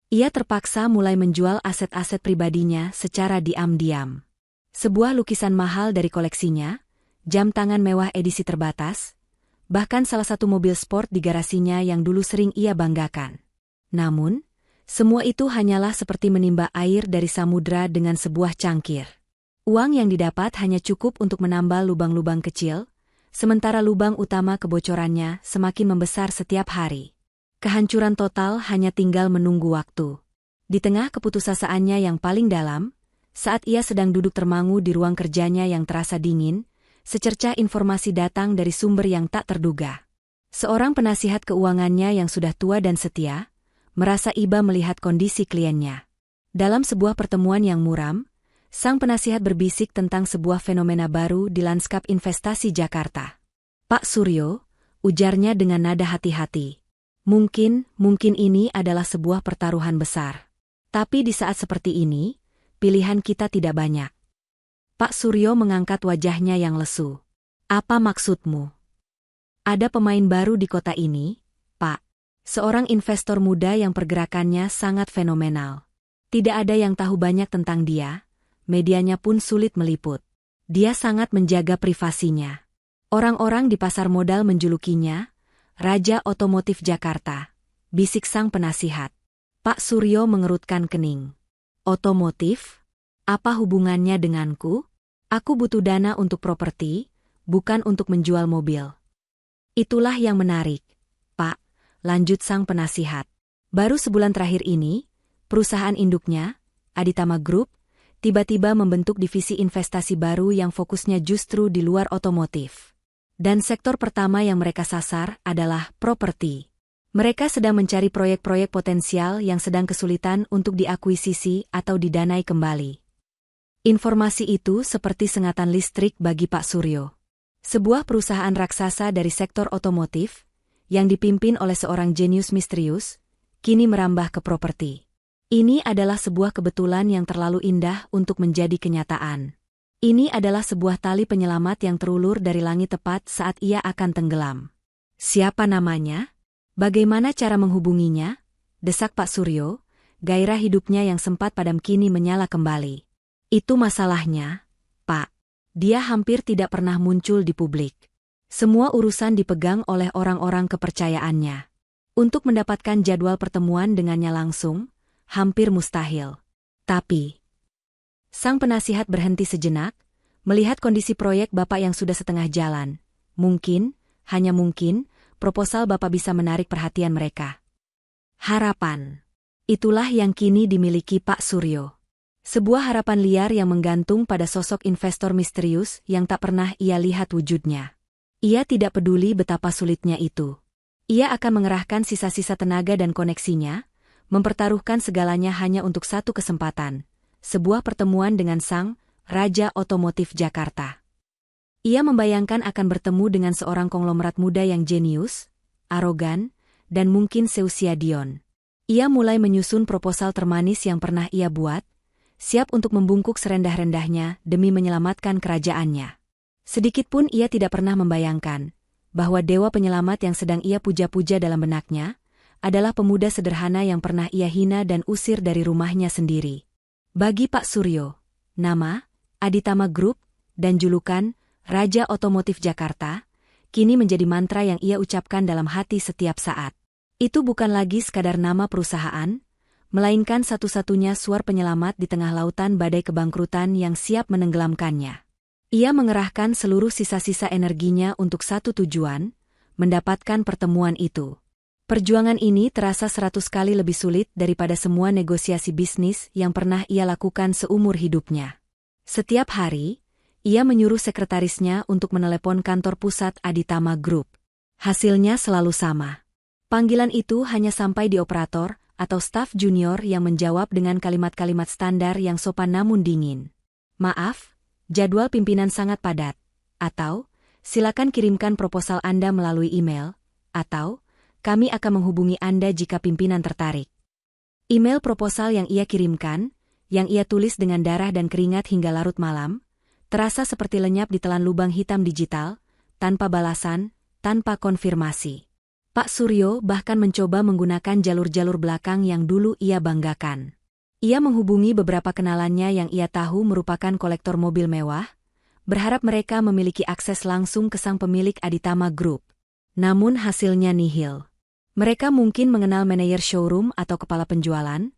Ia terpaksa mulai menjual aset-aset pribadinya secara diam-diam. Sebuah lukisan mahal dari koleksinya, jam tangan mewah edisi terbatas, bahkan salah satu mobil sport di garasinya yang dulu sering ia banggakan. Namun, semua itu hanyalah seperti menimba air dari samudra dengan sebuah cangkir. Uang yang didapat hanya cukup untuk menambal lubang-lubang kecil, sementara lubang utama kebocorannya semakin membesar setiap hari. Kehancuran total hanya tinggal menunggu waktu. Di tengah keputusaasaannya yang paling dalam, saat ia sedang duduk termangu di ruang kerjanya yang terasa dingin, secercah informasi datang dari sumber yang tak terduga. Seorang penasihat keuangannya yang sudah tua dan setia, merasa iba melihat kondisi kliennya. Dalam sebuah pertemuan yang muram, sang penasihat berbisik tentang sebuah fenomena baru di lanskap investasi Jakarta. "Pak Suryo," ujarnya dengan nada hati-hati. Mungkin ini adalah sebuah pertaruhan besar. Tapi di saat seperti ini, pilihan kita tidak banyak." Pak Suryo mengangkat wajahnya yang lesu. "Apa maksudmu?" "Ada pemain baru di kota ini, Pak. Seorang investor muda yang pergerakannya sangat fenomenal. Tidak ada yang tahu banyak tentang dia, medianya pun sulit meliput. Dia sangat menjaga privasinya. Orang-orang di pasar modal menjulukinya Raja Otomotif Jakarta," bisik sang penasihat. Pak Suryo mengerutkan kening. "Otomotif? Apa hubungannya denganku? Aku butuh dana untuk properti, bukan untuk menjual mobil." "Itulah yang menarik, Pak," lanjut sang penasihat. "Baru sebulan terakhir ini, perusahaan induknya, Aditama Group, tiba-tiba membentuk divisi investasi baru yang fokusnya justru di luar otomotif. Dan sektor pertama yang mereka sasar adalah properti. Mereka sedang mencari proyek-proyek potensial yang sedang kesulitan untuk diakuisisi atau didanai kembali." Informasi itu seperti sengatan listrik bagi Pak Suryo. Sebuah perusahaan raksasa dari sektor otomotif, yang dipimpin oleh seorang jenius misterius, kini merambah ke properti. Ini adalah sebuah kebetulan yang terlalu indah untuk menjadi kenyataan. Ini adalah sebuah tali penyelamat yang terulur dari langit tepat saat ia akan tenggelam. "Siapa namanya? Bagaimana cara menghubunginya?" desak Pak Suryo, gairah hidupnya yang sempat padam kini menyala kembali. "Itu masalahnya, Pak. Dia hampir tidak pernah muncul di publik. Semua urusan dipegang oleh orang-orang kepercayaannya. Untuk mendapatkan jadwal pertemuan dengannya langsung, hampir mustahil. Tapi..." Sang penasihat berhenti sejenak, melihat kondisi proyek Bapak yang sudah setengah jalan. Mungkin, hanya mungkin, proposal Bapak bisa menarik perhatian mereka. Harapan. Itulah yang kini dimiliki Pak Suryo. Sebuah harapan liar yang menggantung pada sosok investor misterius yang tak pernah ia lihat wujudnya. Ia tidak peduli betapa sulitnya itu. Ia akan mengerahkan sisa-sisa tenaga dan koneksinya, mempertaruhkan segalanya hanya untuk satu kesempatan. Sebuah pertemuan dengan sang Raja Otomotif Jakarta. Ia membayangkan akan bertemu dengan seorang konglomerat muda yang jenius, arogan, dan mungkin seusia Dion. Ia mulai menyusun proposal termanis yang pernah ia buat, siap untuk membungkuk serendah-rendahnya demi menyelamatkan kerajaannya. Sedikitpun ia tidak pernah membayangkan bahwa dewa penyelamat yang sedang ia puja-puja dalam benaknya adalah pemuda sederhana yang pernah ia hina dan usir dari rumahnya sendiri. Bagi Pak Suryo, nama, Aditama Group, dan julukan, Raja Otomotif Jakarta, kini menjadi mantra yang ia ucapkan dalam hati setiap saat. Itu bukan lagi sekadar nama perusahaan, melainkan satu-satunya suar penyelamat di tengah lautan badai kebangkrutan yang siap menenggelamkannya. Ia mengerahkan seluruh sisa-sisa energinya untuk satu tujuan, mendapatkan pertemuan itu. Perjuangan ini terasa 100 kali lebih sulit daripada semua negosiasi bisnis yang pernah ia lakukan seumur hidupnya. Setiap hari, ia menyuruh sekretarisnya untuk menelepon kantor pusat Aditama Group. Hasilnya selalu sama. Panggilan itu hanya sampai di operator atau staf junior yang menjawab dengan kalimat-kalimat standar yang sopan namun dingin. "Maaf, jadwal pimpinan sangat padat." Atau, "Silakan kirimkan proposal Anda melalui email." Atau, "Kami akan menghubungi Anda jika pimpinan tertarik." Email proposal yang ia kirimkan, yang ia tulis dengan darah dan keringat hingga larut malam, Terasa seperti lenyap ditelan lubang hitam digital, tanpa balasan, tanpa konfirmasi. Pak Suryo bahkan mencoba menggunakan jalur-jalur belakang yang dulu ia banggakan. Ia menghubungi beberapa kenalannya yang ia tahu merupakan kolektor mobil mewah, berharap mereka memiliki akses langsung ke sang pemilik Aditama Group. Namun hasilnya nihil. Mereka mungkin mengenal manajer showroom atau kepala penjualan,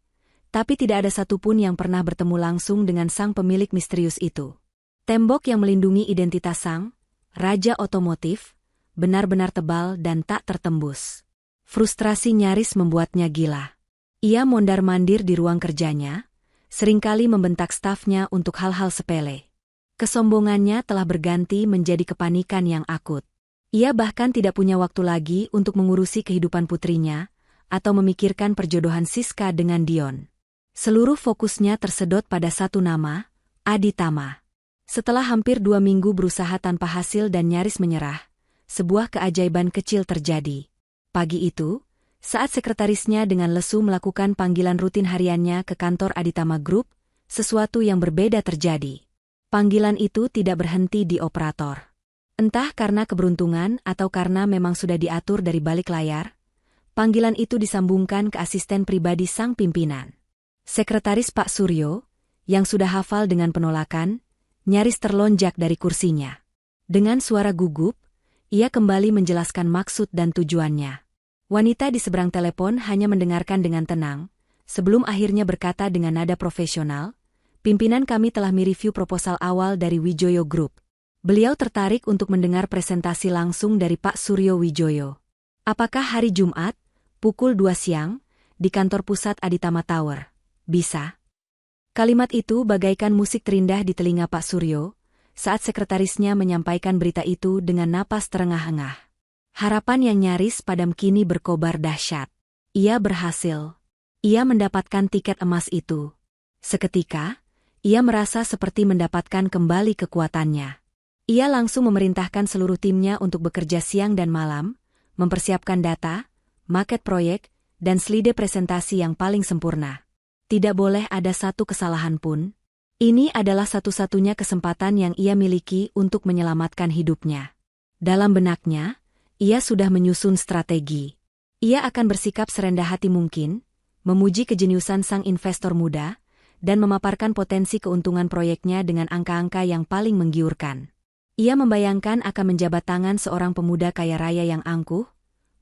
tapi tidak ada satupun yang pernah bertemu langsung dengan sang pemilik misterius itu. Tembok yang melindungi identitas sang raja otomotif benar-benar tebal dan tak tertembus. Frustrasi nyaris membuatnya gila. Ia mondar-mandir di ruang kerjanya, seringkali membentak stafnya untuk hal-hal sepele. Kesombongannya telah berganti menjadi kepanikan yang akut. Ia bahkan tidak punya waktu lagi untuk mengurusi kehidupan putrinya, atau memikirkan perjodohan Siska dengan Dion. Seluruh fokusnya tersedot pada satu nama, Aditama. Setelah hampir 2 minggu berusaha tanpa hasil dan nyaris menyerah, sebuah keajaiban kecil terjadi. Pagi itu, saat sekretarisnya dengan lesu melakukan panggilan rutin hariannya ke kantor Aditama Group, sesuatu yang berbeda terjadi. Panggilan itu tidak berhenti di operator. Entah karena keberuntungan atau karena memang sudah diatur dari balik layar, panggilan itu disambungkan ke asisten pribadi sang pimpinan. Sekretaris Pak Suryo, yang sudah hafal dengan penolakan, nyaris terlonjak dari kursinya. Dengan suara gugup, ia kembali menjelaskan maksud dan tujuannya. Wanita di seberang telepon hanya mendengarkan dengan tenang, sebelum akhirnya berkata dengan nada profesional, "Pimpinan kami telah mereview proposal awal dari Wijoyo Group. Beliau tertarik untuk mendengar presentasi langsung dari Pak Suryo Wijoyo. Apakah hari Jumat, pukul 2 siang, di kantor pusat Aditama Tower? Bisa?" Kalimat itu bagaikan musik terindah di telinga Pak Suryo, saat sekretarisnya menyampaikan berita itu dengan napas terengah-engah. Harapan yang nyaris padam kini berkobar dahsyat. Ia berhasil. Ia mendapatkan tiket emas itu. Seketika, ia merasa seperti mendapatkan kembali kekuatannya. Ia langsung memerintahkan seluruh timnya untuk bekerja siang dan malam, mempersiapkan data, market proyek, dan slide presentasi yang paling sempurna. Tidak boleh ada satu kesalahan pun. Ini adalah satu-satunya kesempatan yang ia miliki untuk menyelamatkan hidupnya. Dalam benaknya, ia sudah menyusun strategi. Ia akan bersikap serendah hati mungkin, memuji kejeniusan sang investor muda, dan memaparkan potensi keuntungan proyeknya dengan angka-angka yang paling menggiurkan. Ia membayangkan akan menjabat tangan seorang pemuda kaya raya yang angkuh,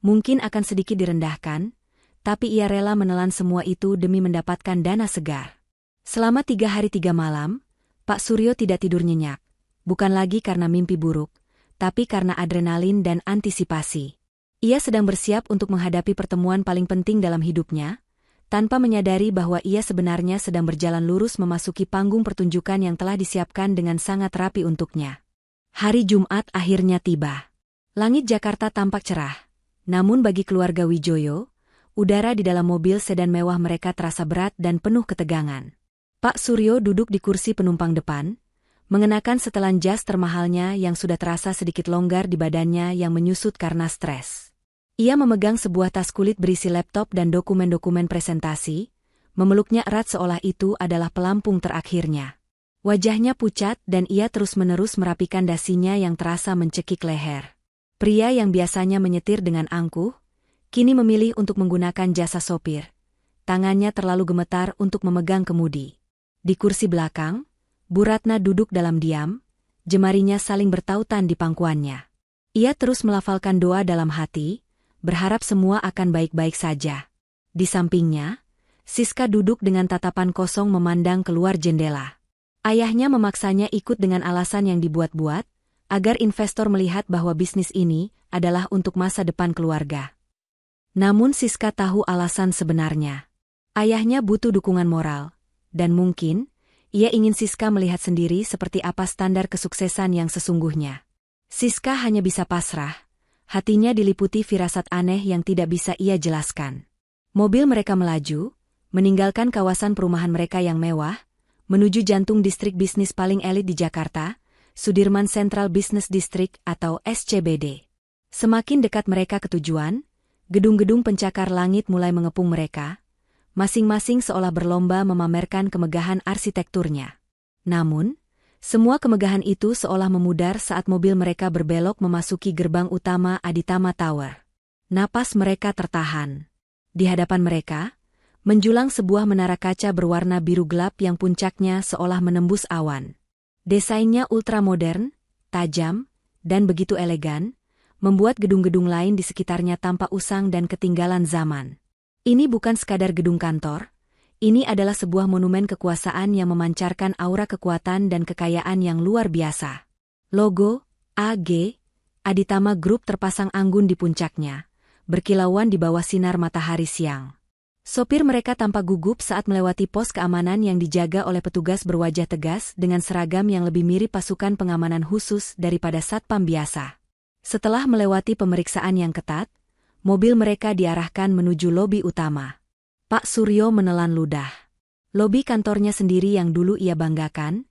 mungkin akan sedikit direndahkan, tapi ia rela menelan semua itu demi mendapatkan dana segar. Selama 3 hari 3 malam, Pak Suryo tidak tidur nyenyak, bukan lagi karena mimpi buruk, tapi karena adrenalin dan antisipasi. Ia sedang bersiap untuk menghadapi pertemuan paling penting dalam hidupnya, tanpa menyadari bahwa ia sebenarnya sedang berjalan lurus memasuki panggung pertunjukan yang telah disiapkan dengan sangat rapi untuknya. Hari Jumat akhirnya tiba. Langit Jakarta tampak cerah, namun bagi keluarga Wijoyo, udara di dalam mobil sedan mewah mereka terasa berat dan penuh ketegangan. Pak Suryo duduk di kursi penumpang depan, mengenakan setelan jas termahalnya yang sudah terasa sedikit longgar di badannya yang menyusut karena stres. Ia memegang sebuah tas kulit berisi laptop dan dokumen-dokumen presentasi, memeluknya erat seolah itu adalah pelampung terakhirnya. Wajahnya pucat dan ia terus-menerus merapikan dasinya yang terasa mencekik leher. Pria yang biasanya menyetir dengan angkuh, kini memilih untuk menggunakan jasa sopir. Tangannya terlalu gemetar untuk memegang kemudi. Di kursi belakang, Bu Ratna duduk dalam diam, jemarinya saling bertautan di pangkuannya. Ia terus melafalkan doa dalam hati, berharap semua akan baik-baik saja. Di sampingnya, Siska duduk dengan tatapan kosong memandang keluar jendela. Ayahnya memaksanya ikut dengan alasan yang dibuat-buat, agar investor melihat bahwa bisnis ini adalah untuk masa depan keluarga. Namun Siska tahu alasan sebenarnya. Ayahnya butuh dukungan moral, dan mungkin, ia ingin Siska melihat sendiri seperti apa standar kesuksesan yang sesungguhnya. Siska hanya bisa pasrah, hatinya diliputi firasat aneh yang tidak bisa ia jelaskan. Mobil mereka melaju, meninggalkan kawasan perumahan mereka yang mewah, menuju jantung distrik bisnis paling elit di Jakarta, Sudirman Central Business District atau SCBD. Semakin dekat mereka ke tujuan, gedung-gedung pencakar langit mulai mengepung mereka, masing-masing seolah berlomba memamerkan kemegahan arsitekturnya. Namun, Semua kemegahan itu seolah memudar saat mobil mereka berbelok memasuki gerbang utama Aditama Tower. Napas mereka tertahan. Di hadapan mereka, menjulang sebuah menara kaca berwarna biru gelap yang puncaknya seolah menembus awan. Desainnya ultramodern, tajam, dan begitu elegan, membuat gedung-gedung lain di sekitarnya tampak usang dan ketinggalan zaman. Ini bukan sekadar gedung kantor, ini adalah sebuah monumen kekuasaan yang memancarkan aura kekuatan dan kekayaan yang luar biasa. Logo, AG, Aditama Group terpasang anggun di puncaknya, berkilauan di bawah sinar matahari siang. Sopir mereka tampak gugup saat melewati pos keamanan yang dijaga oleh petugas berwajah tegas dengan seragam yang lebih mirip pasukan pengamanan khusus daripada satpam biasa. Setelah melewati pemeriksaan yang ketat, mobil mereka diarahkan menuju lobi utama. Pak Suryo menelan ludah. Lobi kantornya sendiri yang dulu ia banggakan,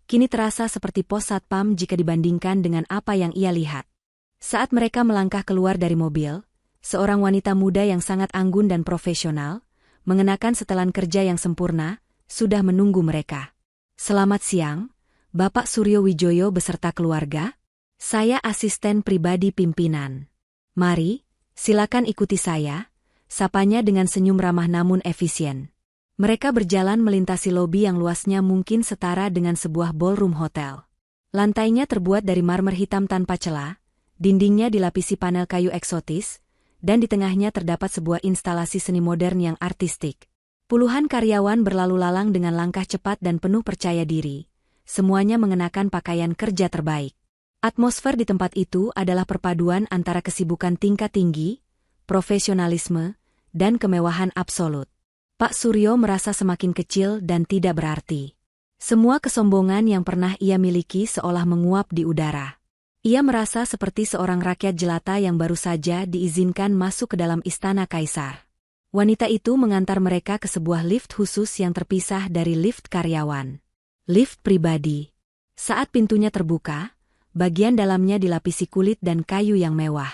kini terasa seperti pos satpam jika dibandingkan dengan apa yang ia lihat. Saat mereka melangkah keluar dari mobil, seorang wanita muda yang sangat anggun dan profesional, mengenakan setelan kerja yang sempurna, sudah menunggu mereka. Selamat siang, Bapak Suryo Wijoyo beserta keluarga. Saya asisten pribadi pimpinan. Mari, silakan ikuti saya. Sapanya dengan senyum ramah namun efisien. Mereka berjalan melintasi lobi yang luasnya mungkin setara dengan sebuah ballroom hotel. Lantainya terbuat dari marmer hitam tanpa celah, dindingnya dilapisi panel kayu eksotis, dan di tengahnya terdapat sebuah instalasi seni modern yang artistik. Puluhan karyawan berlalu lalang dengan langkah cepat dan penuh percaya diri, semuanya mengenakan pakaian kerja terbaik. Atmosfer di tempat itu adalah perpaduan antara kesibukan tingkat tinggi, profesionalisme, dan kemewahan absolut. Pak Suryo merasa semakin kecil dan tidak berarti. Semua kesombongan yang pernah ia miliki seolah menguap di udara. Ia merasa seperti seorang rakyat jelata yang baru saja diizinkan masuk ke dalam istana kaisar. Wanita itu mengantar mereka ke sebuah lift khusus yang terpisah dari lift karyawan. Lift pribadi. Saat pintunya terbuka, bagian dalamnya dilapisi kulit dan kayu yang mewah.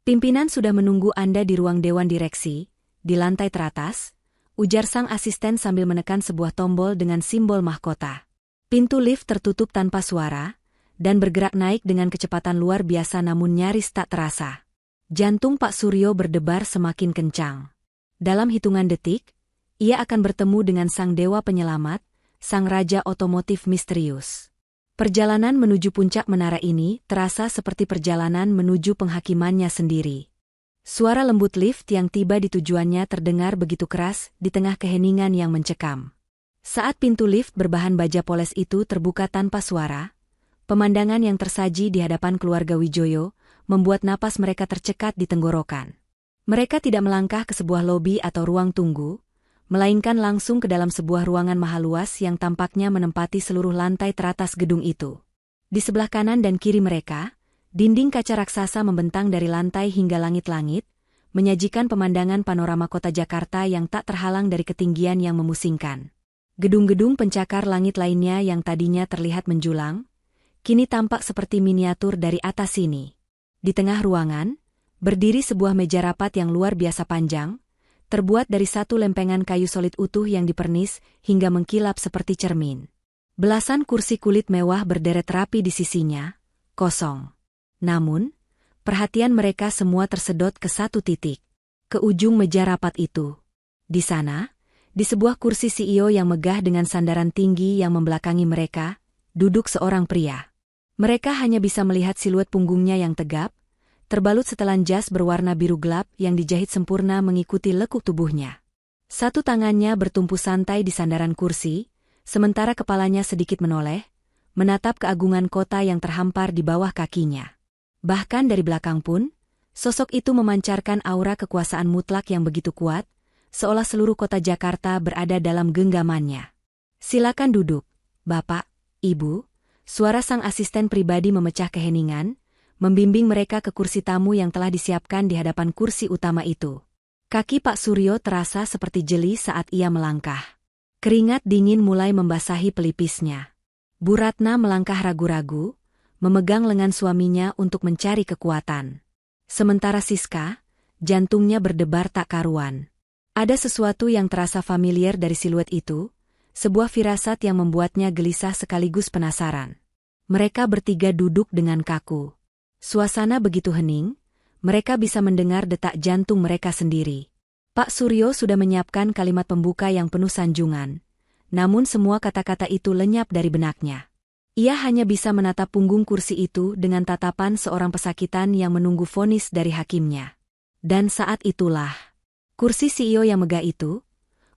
Pimpinan sudah menunggu Anda di ruang dewan direksi, di lantai teratas, ujar sang asisten sambil menekan sebuah tombol dengan simbol mahkota. Pintu lift tertutup tanpa suara, dan bergerak naik dengan kecepatan luar biasa namun nyaris tak terasa. Jantung Pak Suryo berdebar semakin kencang. Dalam hitungan detik, ia akan bertemu dengan sang dewa penyelamat, sang raja otomotif misterius. Perjalanan menuju puncak menara ini terasa seperti perjalanan menuju penghakimannya sendiri. Suara lembut lift yang tiba di tujuannya terdengar begitu keras di tengah keheningan yang mencekam. Saat pintu lift berbahan baja poles itu terbuka tanpa suara, pemandangan yang tersaji di hadapan keluarga Wijoyo membuat napas mereka tercekat di tenggorokan. Mereka tidak melangkah ke sebuah lobi atau ruang tunggu, melainkan langsung ke dalam sebuah ruangan maha luas yang tampaknya menempati seluruh lantai teratas gedung itu. Di sebelah kanan dan kiri mereka, dinding kaca raksasa membentang dari lantai hingga langit-langit, menyajikan pemandangan panorama kota Jakarta yang tak terhalang dari ketinggian yang memusingkan. Gedung-gedung pencakar langit lainnya yang tadinya terlihat menjulang, kini tampak seperti miniatur dari atas sini. Di tengah ruangan, berdiri sebuah meja rapat yang luar biasa panjang, terbuat dari satu lempengan kayu solid utuh yang dipernis hingga mengkilap seperti cermin. Belasan kursi kulit mewah berderet rapi di sisinya, kosong. Namun, perhatian mereka semua tersedot ke satu titik, ke ujung meja rapat itu. Di sana, di sebuah kursi CEO yang megah dengan sandaran tinggi yang membelakangi mereka, duduk seorang pria. Mereka hanya bisa melihat siluet punggungnya yang tegap, terbalut setelan jas berwarna biru gelap yang dijahit sempurna mengikuti lekuk tubuhnya. Satu tangannya bertumpu santai di sandaran kursi, sementara kepalanya sedikit menoleh, menatap keagungan kota yang terhampar di bawah kakinya. Bahkan dari belakang pun, sosok itu memancarkan aura kekuasaan mutlak yang begitu kuat, seolah seluruh kota Jakarta berada dalam genggamannya. Silakan duduk, Bapak, Ibu, suara sang asisten pribadi memecah keheningan, membimbing mereka ke kursi tamu yang telah disiapkan di hadapan kursi utama itu. Kaki Pak Suryo terasa seperti jeli saat ia melangkah. Keringat dingin mulai membasahi pelipisnya. Bu Ratna melangkah ragu-ragu, memegang lengan suaminya untuk mencari kekuatan. Sementara Siska, jantungnya berdebar tak karuan. Ada sesuatu yang terasa familiar dari siluet itu, sebuah firasat yang membuatnya gelisah sekaligus penasaran. Mereka bertiga duduk dengan kaku. Suasana begitu hening, mereka bisa mendengar detak jantung mereka sendiri. Pak Suryo sudah menyiapkan kalimat pembuka yang penuh sanjungan, namun semua kata-kata itu lenyap dari benaknya. Ia hanya bisa menatap punggung kursi itu dengan tatapan seorang pesakitan yang menunggu vonis dari hakimnya. Dan saat itulah, kursi CEO yang megah itu,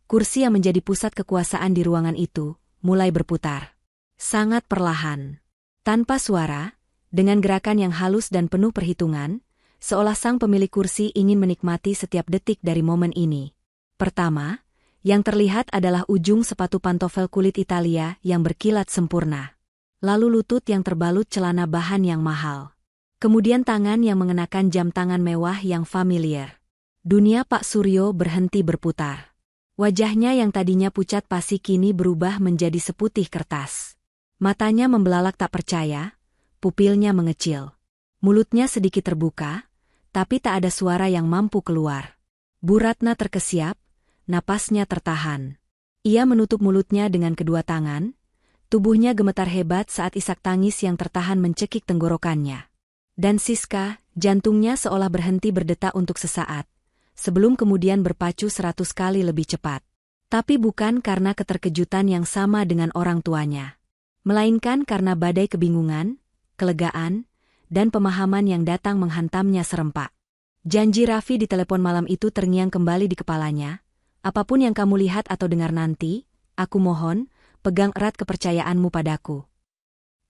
kursi yang menjadi pusat kekuasaan di ruangan itu, mulai berputar. Sangat perlahan. Tanpa suara, dengan gerakan yang halus dan penuh perhitungan, seolah sang pemilik kursi ingin menikmati setiap detik dari momen ini. Pertama, yang terlihat adalah ujung sepatu pantofel kulit Italia yang berkilat sempurna. Lalu lutut yang terbalut celana bahan yang mahal. Kemudian tangan yang mengenakan jam tangan mewah yang familiar. Dunia Pak Suryo berhenti berputar. Wajahnya yang tadinya pucat pasi kini berubah menjadi seputih kertas. Matanya membelalak tak percaya, pupilnya mengecil. Mulutnya sedikit terbuka, tapi tak ada suara yang mampu keluar. Bu Ratna terkesiap, napasnya tertahan. Ia menutup mulutnya dengan kedua tangan, tubuhnya gemetar hebat saat isak tangis yang tertahan mencekik tenggorokannya. Dan Siska, jantungnya seolah berhenti berdetak untuk sesaat, sebelum kemudian berpacu 100 kali lebih cepat. Tapi bukan karena keterkejutan yang sama dengan orang tuanya. Melainkan karena badai kebingungan, kelegaan, dan pemahaman yang datang menghantamnya serempak. Janji Raffi di telepon malam itu terngiang kembali di kepalanya. Apapun yang kamu lihat atau dengar nanti, aku mohon, pegang erat kepercayaanmu padaku.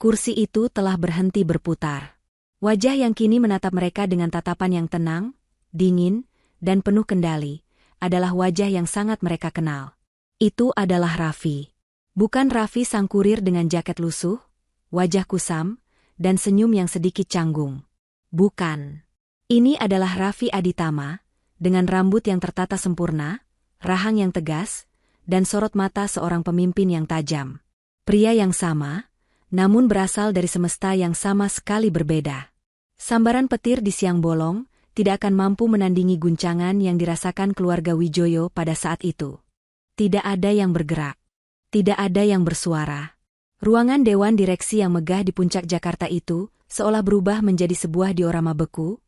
Kursi itu telah berhenti berputar. Wajah yang kini menatap mereka dengan tatapan yang tenang, dingin, dan penuh kendali, adalah wajah yang sangat mereka kenal. Itu adalah Raffi. Bukan Raffi sang kurir dengan jaket lusuh, wajah kusam, dan senyum yang sedikit canggung. Bukan. Ini adalah Raffi Aditama, dengan rambut yang tertata sempurna, rahang yang tegas, dan sorot mata seorang pemimpin yang tajam. Pria yang sama, namun berasal dari semesta yang sama sekali berbeda. Sambaran petir di siang bolong tidak akan mampu menandingi guncangan yang dirasakan keluarga Wijoyo pada saat itu. Tidak ada yang bergerak. Tidak ada yang bersuara. Ruangan Dewan Direksi yang megah di puncak Jakarta itu seolah berubah menjadi sebuah diorama beku,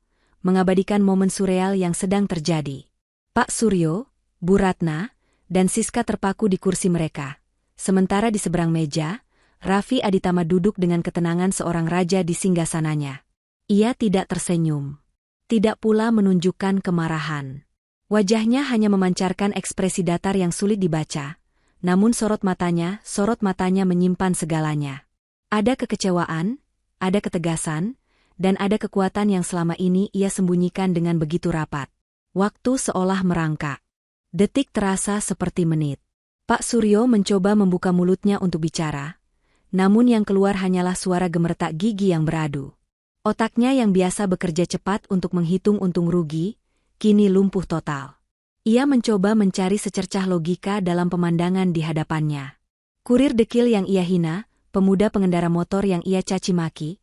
mengabadikan momen surreal yang sedang terjadi. Pak Suryo, Bu Ratna, dan Siska terpaku di kursi mereka. Sementara di seberang meja, Raffi Aditama duduk dengan ketenangan seorang raja di singgasananya. Ia tidak tersenyum. Tidak pula menunjukkan kemarahan. Wajahnya hanya memancarkan ekspresi datar yang sulit dibaca, namun sorot matanya menyimpan segalanya. Ada kekecewaan, ada ketegasan, dan ada kekuatan yang selama ini ia sembunyikan dengan begitu rapat. Waktu seolah merangkak. Detik terasa seperti menit. Pak Suryo mencoba membuka mulutnya untuk bicara, namun yang keluar hanyalah suara gemertak gigi yang beradu. Otaknya yang biasa bekerja cepat untuk menghitung untung rugi, kini lumpuh total. Ia mencoba mencari secercah logika dalam pemandangan di hadapannya. Kurir dekil yang ia hina, pemuda pengendara motor yang ia caci maki,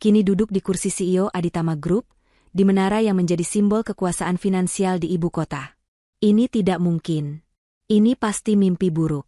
kini duduk di kursi CEO Aditama Group, di menara yang menjadi simbol kekuasaan finansial di ibu kota. Ini tidak mungkin. Ini pasti mimpi buruk.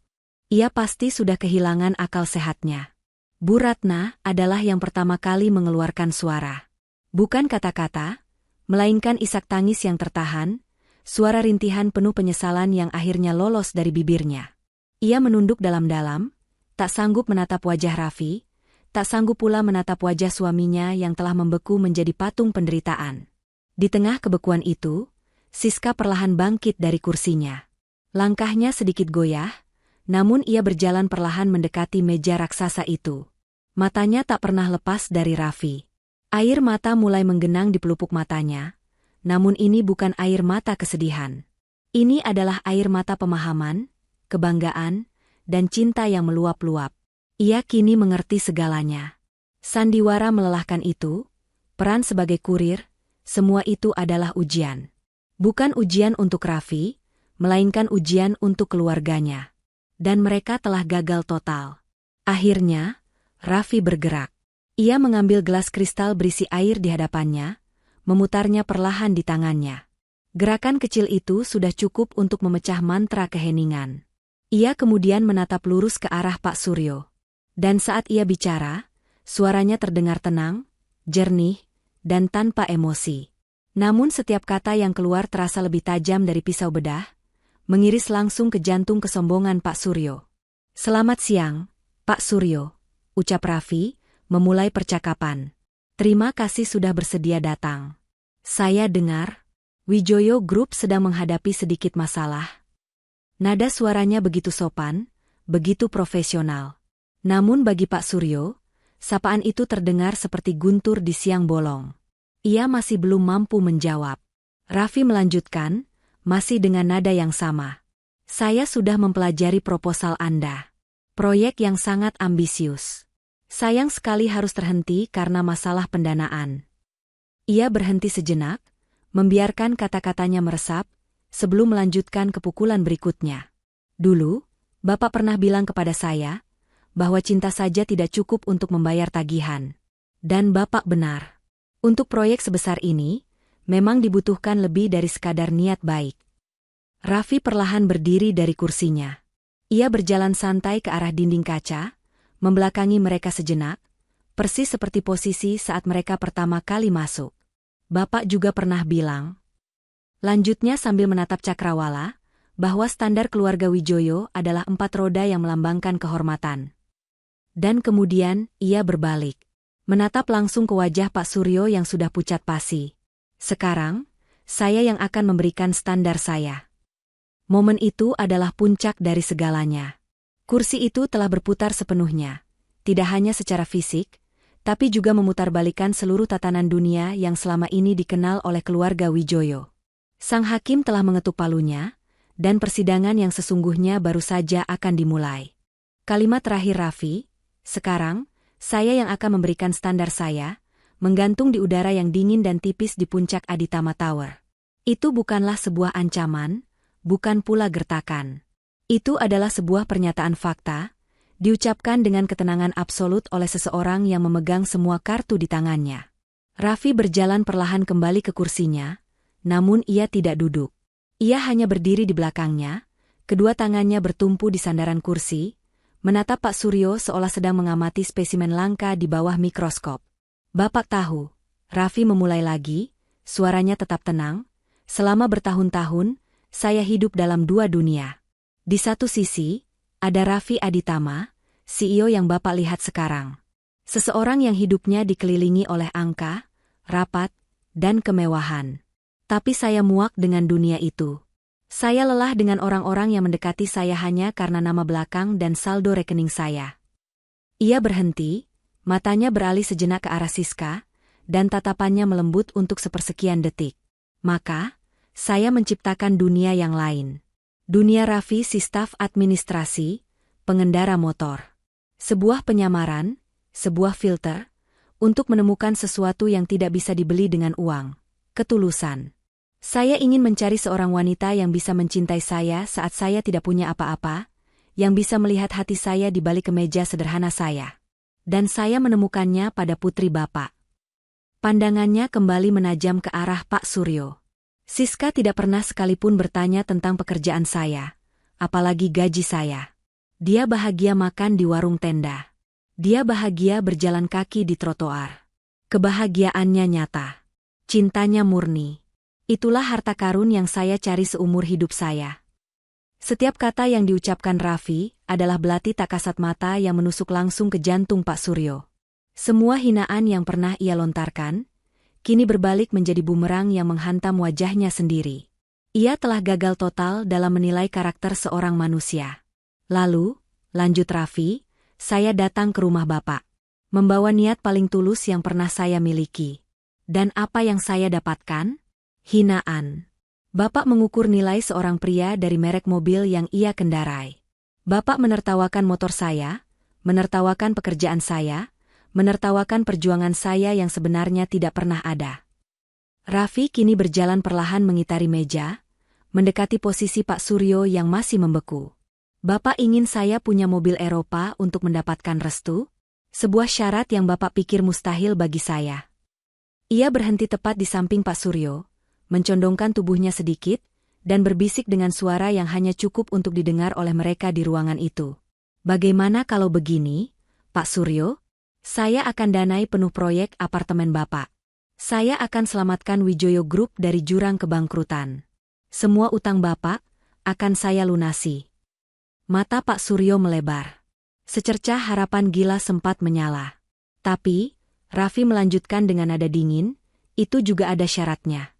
Ia pasti sudah kehilangan akal sehatnya. Bu Ratna adalah yang pertama kali mengeluarkan suara. Bukan kata-kata, melainkan isak tangis yang tertahan, suara rintihan penuh penyesalan yang akhirnya lolos dari bibirnya. Ia menunduk dalam-dalam, tak sanggup menatap wajah Raffi, tak sanggup pula menatap wajah suaminya yang telah membeku menjadi patung penderitaan. Di tengah kebekuan itu, Siska perlahan bangkit dari kursinya. Langkahnya sedikit goyah, namun ia berjalan perlahan mendekati meja raksasa itu. Matanya tak pernah lepas dari Raffi. Air mata mulai menggenang di pelupuk matanya, namun ini bukan air mata kesedihan. Ini adalah air mata pemahaman, kebanggaan, dan cinta yang meluap-luap. Ia kini mengerti segalanya. Sandiwara melelahkan itu, peran sebagai kurir, semua itu adalah ujian. Bukan ujian untuk Raffi, melainkan ujian untuk keluarganya. Dan mereka telah gagal total. Akhirnya, Raffi bergerak. Ia mengambil gelas kristal berisi air di hadapannya, memutarnya perlahan di tangannya. Gerakan kecil itu sudah cukup untuk memecah mantra keheningan. Ia kemudian menatap lurus ke arah Pak Suryo. Dan saat ia bicara, suaranya terdengar tenang, jernih, dan tanpa emosi. Namun setiap kata yang keluar terasa lebih tajam dari pisau bedah, mengiris langsung ke jantung kesombongan Pak Suryo. "Selamat siang, Pak Suryo," ucap Raffi, memulai percakapan. "Terima kasih sudah bersedia datang. Saya dengar, Wijoyo Group sedang menghadapi sedikit masalah." Nada suaranya begitu sopan, begitu profesional. Namun bagi Pak Suryo, sapaan itu terdengar seperti guntur di siang bolong. Ia masih belum mampu menjawab. Raffi melanjutkan, masih dengan nada yang sama. "Saya sudah mempelajari proposal Anda. Proyek yang sangat ambisius. Sayang sekali harus terhenti karena masalah pendanaan." Ia berhenti sejenak, membiarkan kata-katanya meresap, sebelum melanjutkan ke pukulan berikutnya. "Dulu, Bapak pernah bilang kepada saya, bahwa cinta saja tidak cukup untuk membayar tagihan. Dan Bapak benar. Untuk proyek sebesar ini, memang dibutuhkan lebih dari sekadar niat baik." Raffi perlahan berdiri dari kursinya. Ia berjalan santai ke arah dinding kaca, membelakangi mereka sejenak, persis seperti posisi saat mereka pertama kali masuk. "Bapak juga pernah bilang," lanjutnya sambil menatap Cakrawala, "bahwa standar keluarga Wijoyo adalah 4 roda yang melambangkan kehormatan." Dan kemudian, ia berbalik, menatap langsung ke wajah Pak Suryo yang sudah pucat pasi. "Sekarang, saya yang akan memberikan standar saya." Momen itu adalah puncak dari segalanya. Kursi itu telah berputar sepenuhnya, tidak hanya secara fisik, tapi juga memutarbalikkan seluruh tatanan dunia yang selama ini dikenal oleh keluarga Wijoyo. Sang hakim telah mengetuk palunya, dan persidangan yang sesungguhnya baru saja akan dimulai. Kalimat terakhir Raffi, "Sekarang, saya yang akan memberikan standar saya," menggantung di udara yang dingin dan tipis di puncak Aditama Tower. Itu bukanlah sebuah ancaman, bukan pula gertakan. Itu adalah sebuah pernyataan fakta, diucapkan dengan ketenangan absolut oleh seseorang yang memegang semua kartu di tangannya. Raffi berjalan perlahan kembali ke kursinya, namun ia tidak duduk. Ia hanya berdiri di belakangnya, kedua tangannya bertumpu di sandaran kursi, menatap Pak Suryo seolah sedang mengamati spesimen langka di bawah mikroskop. "Bapak tahu," Raffi memulai lagi, suaranya tetap tenang, "selama bertahun-tahun, saya hidup dalam 2 dunia. Di satu sisi, ada Raffi Aditama, CEO yang Bapak lihat sekarang. Seseorang yang hidupnya dikelilingi oleh angka, rapat, dan kemewahan. Tapi saya muak dengan dunia itu. Saya lelah dengan orang-orang yang mendekati saya hanya karena nama belakang dan saldo rekening saya." Ia berhenti, matanya beralih sejenak ke arah Siska, dan tatapannya melembut untuk sepersekian detik. "Maka, saya menciptakan dunia yang lain. Dunia Raffi si staf administrasi, pengendara motor. Sebuah penyamaran, sebuah filter, untuk menemukan sesuatu yang tidak bisa dibeli dengan uang, ketulusan. Saya ingin mencari seorang wanita yang bisa mencintai saya saat saya tidak punya apa-apa, yang bisa melihat hati saya di balik kemeja sederhana saya. Dan saya menemukannya pada putri Bapak." Pandangannya kembali menajam ke arah Pak Suryo. "Siska tidak pernah sekalipun bertanya tentang pekerjaan saya, apalagi gaji saya. Dia bahagia makan di warung tenda. Dia bahagia berjalan kaki di trotoar. Kebahagiaannya nyata. Cintanya murni. Itulah harta karun yang saya cari seumur hidup saya." Setiap kata yang diucapkan Raffi adalah belati tak kasat mata yang menusuk langsung ke jantung Pak Suryo. Semua hinaan yang pernah ia lontarkan, kini berbalik menjadi bumerang yang menghantam wajahnya sendiri. Ia telah gagal total dalam menilai karakter seorang manusia. "Lalu," lanjut Raffi, "saya datang ke rumah Bapak, membawa niat paling tulus yang pernah saya miliki. Dan apa yang saya dapatkan? Hinaan. Bapak mengukur nilai seorang pria dari merek mobil yang ia kendarai. Bapak menertawakan motor saya, menertawakan pekerjaan saya, menertawakan perjuangan saya yang sebenarnya tidak pernah ada." Raffi kini berjalan perlahan mengitari meja, mendekati posisi Pak Suryo yang masih membeku. "Bapak ingin saya punya mobil Eropa untuk mendapatkan restu? Sebuah syarat yang Bapak pikir mustahil bagi saya." Ia berhenti tepat di samping Pak Suryo, mencondongkan tubuhnya sedikit, dan berbisik dengan suara yang hanya cukup untuk didengar oleh mereka di ruangan itu. Bagaimana kalau begini, Pak Suryo? Saya akan danai penuh proyek apartemen Bapak. Saya akan selamatkan Wijoyo Group dari jurang kebangkrutan. Semua utang Bapak akan saya lunasi. Mata Pak Suryo melebar. Secercah harapan gila sempat menyala. Tapi, Raffi melanjutkan dengan nada dingin, itu juga ada syaratnya.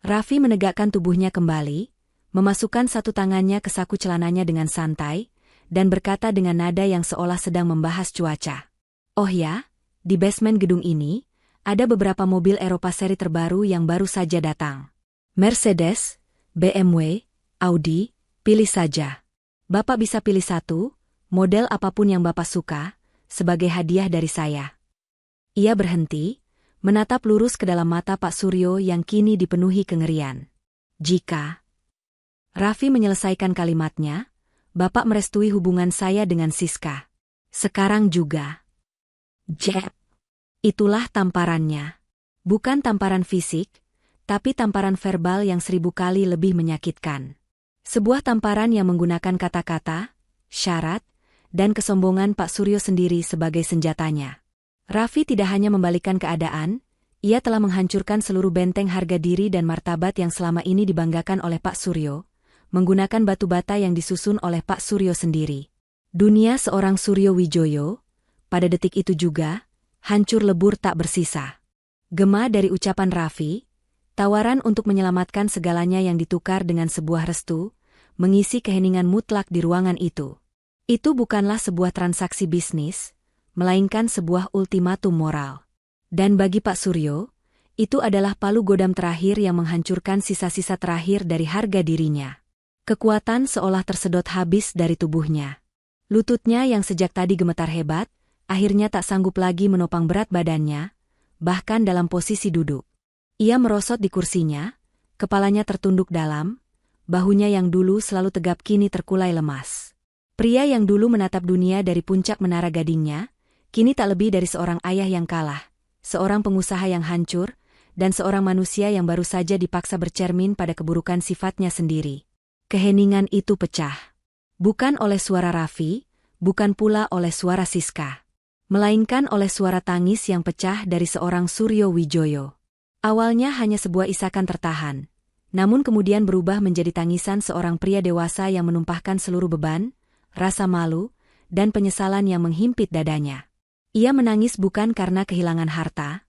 Raffi menegakkan tubuhnya kembali, memasukkan satu tangannya ke saku celananya dengan santai, dan berkata dengan nada yang seolah sedang membahas cuaca. Oh ya, di basement gedung ini, ada beberapa mobil Eropa seri terbaru yang baru saja datang. Mercedes, BMW, Audi, pilih saja. Bapak bisa pilih satu, model apapun yang Bapak suka, sebagai hadiah dari saya. Ia berhenti, menatap lurus ke dalam mata Pak Suryo yang kini dipenuhi kengerian. Jika Raffi menyelesaikan kalimatnya, Bapak merestui hubungan saya dengan Siska. Sekarang juga. Jeb. Itulah tamparannya. Bukan tamparan fisik, tapi tamparan verbal yang 1000 kali lebih menyakitkan. Sebuah tamparan yang menggunakan kata-kata, syarat, dan kesombongan Pak Suryo sendiri sebagai senjatanya. Raffi tidak hanya membalikkan keadaan, ia telah menghancurkan seluruh benteng harga diri dan martabat yang selama ini dibanggakan oleh Pak Suryo, menggunakan batu bata yang disusun oleh Pak Suryo sendiri. Dunia seorang Suryo Wijoyo, pada detik itu juga, hancur lebur tak bersisa. Gema dari ucapan Raffi, tawaran untuk menyelamatkan segalanya yang ditukar dengan sebuah restu, mengisi keheningan mutlak di ruangan itu. Itu bukanlah sebuah transaksi bisnis, melainkan sebuah ultimatum moral. Dan bagi Pak Suryo, itu adalah palu godam terakhir yang menghancurkan sisa-sisa terakhir dari harga dirinya. Kekuatan seolah tersedot habis dari tubuhnya. Lututnya yang sejak tadi gemetar hebat, akhirnya tak sanggup lagi menopang berat badannya, bahkan dalam posisi duduk. Ia merosot di kursinya, kepalanya tertunduk dalam, bahunya yang dulu selalu tegap kini terkulai lemas. Pria yang dulu menatap dunia dari puncak menara gadingnya, kini tak lebih dari seorang ayah yang kalah, seorang pengusaha yang hancur, dan seorang manusia yang baru saja dipaksa bercermin pada keburukan sifatnya sendiri. Keheningan itu pecah. Bukan oleh suara Raffi, bukan pula oleh suara Siska, melainkan oleh suara tangis yang pecah dari seorang Suryo Wijoyo. Awalnya hanya sebuah isakan tertahan, namun kemudian berubah menjadi tangisan seorang pria dewasa yang menumpahkan seluruh beban, rasa malu, dan penyesalan yang menghimpit dadanya. Ia menangis bukan karena kehilangan harta,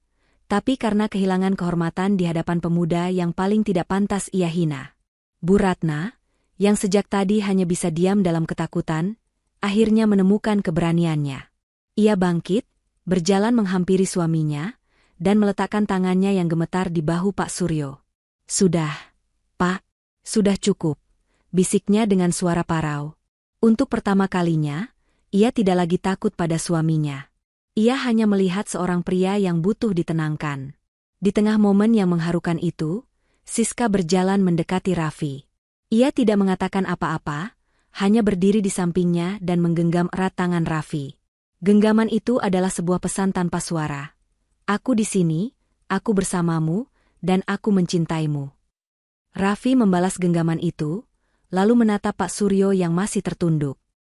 tapi karena kehilangan kehormatan di hadapan pemuda yang paling tidak pantas ia hina. Bu Ratna, yang sejak tadi hanya bisa diam dalam ketakutan, akhirnya menemukan keberaniannya. Ia bangkit, berjalan menghampiri suaminya, dan meletakkan tangannya yang gemetar di bahu Pak Suryo. Sudah, Pak, sudah cukup, bisiknya dengan suara parau. Untuk pertama kalinya, ia tidak lagi takut pada suaminya. Ia hanya melihat seorang pria yang butuh ditenangkan. Di tengah momen yang mengharukan itu, Siska berjalan mendekati Raffi. Ia tidak mengatakan apa-apa, hanya berdiri di sampingnya dan menggenggam erat tangan Raffi. Genggaman itu adalah sebuah pesan tanpa suara. Aku di sini, aku bersamamu, dan aku mencintaimu. Raffi membalas genggaman itu, lalu menatap Pak Suryo yang masih tertunduk.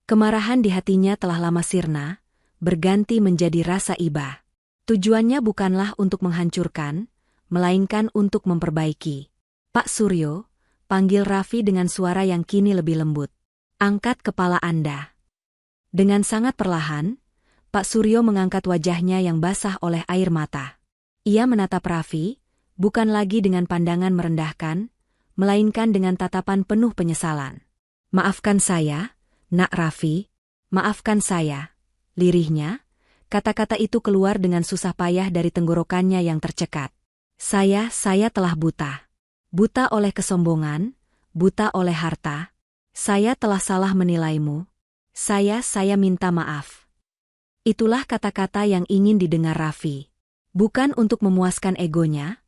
Kemarahan di hatinya telah lama sirna, berganti menjadi rasa iba. Tujuannya bukanlah untuk menghancurkan, melainkan untuk memperbaiki. Pak Suryo, panggil Raffi dengan suara yang kini lebih lembut. Angkat kepala Anda. Dengan sangat perlahan, Pak Suryo mengangkat wajahnya yang basah oleh air mata. Ia menatap Raffi, bukan lagi dengan pandangan merendahkan, melainkan dengan tatapan penuh penyesalan. Maafkan saya, Nak Raffi, maafkan saya. Lirihnya, kata-kata itu keluar dengan susah payah dari tenggorokannya yang tercekat. Saya telah buta. Buta oleh kesombongan, buta oleh harta. Saya telah salah menilaimu. Saya minta maaf. Itulah kata-kata yang ingin didengar Raffi. Bukan untuk memuaskan egonya,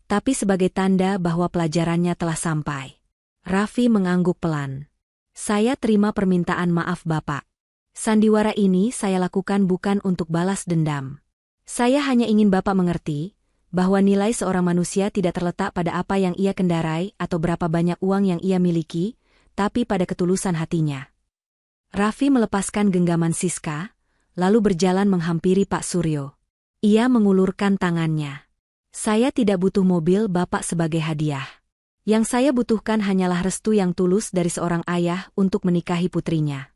tapi sebagai tanda bahwa pelajarannya telah sampai. Raffi mengangguk pelan. Saya terima permintaan maaf Bapak. Sandiwara ini saya lakukan bukan untuk balas dendam. Saya hanya ingin Bapak mengerti, bahwa nilai seorang manusia tidak terletak pada apa yang ia kendarai atau berapa banyak uang yang ia miliki, tapi pada ketulusan hatinya. Raffi melepaskan genggaman Siska, lalu berjalan menghampiri Pak Suryo. Ia mengulurkan tangannya. Saya tidak butuh mobil Bapak sebagai hadiah. Yang saya butuhkan hanyalah restu yang tulus dari seorang ayah untuk menikahi putrinya.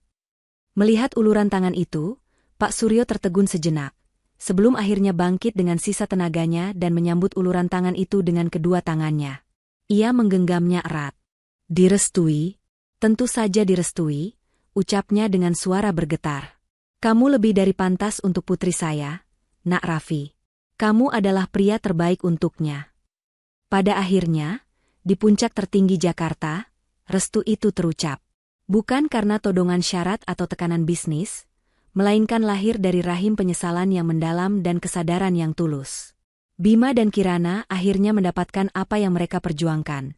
Melihat uluran tangan itu, Pak Suryo tertegun sejenak, sebelum akhirnya bangkit dengan sisa tenaganya dan menyambut uluran tangan itu dengan kedua tangannya. Ia menggenggamnya erat. Direstui? Tentu saja direstui, ucapnya dengan suara bergetar. Kamu lebih dari pantas untuk putri saya, Nak Raffi. Kamu adalah pria terbaik untuknya. Pada akhirnya, di puncak tertinggi Jakarta, restu itu terucap. Bukan karena todongan syarat atau tekanan bisnis, melainkan lahir dari rahim penyesalan yang mendalam dan kesadaran yang tulus. Bima dan Kirana akhirnya mendapatkan apa yang mereka perjuangkan,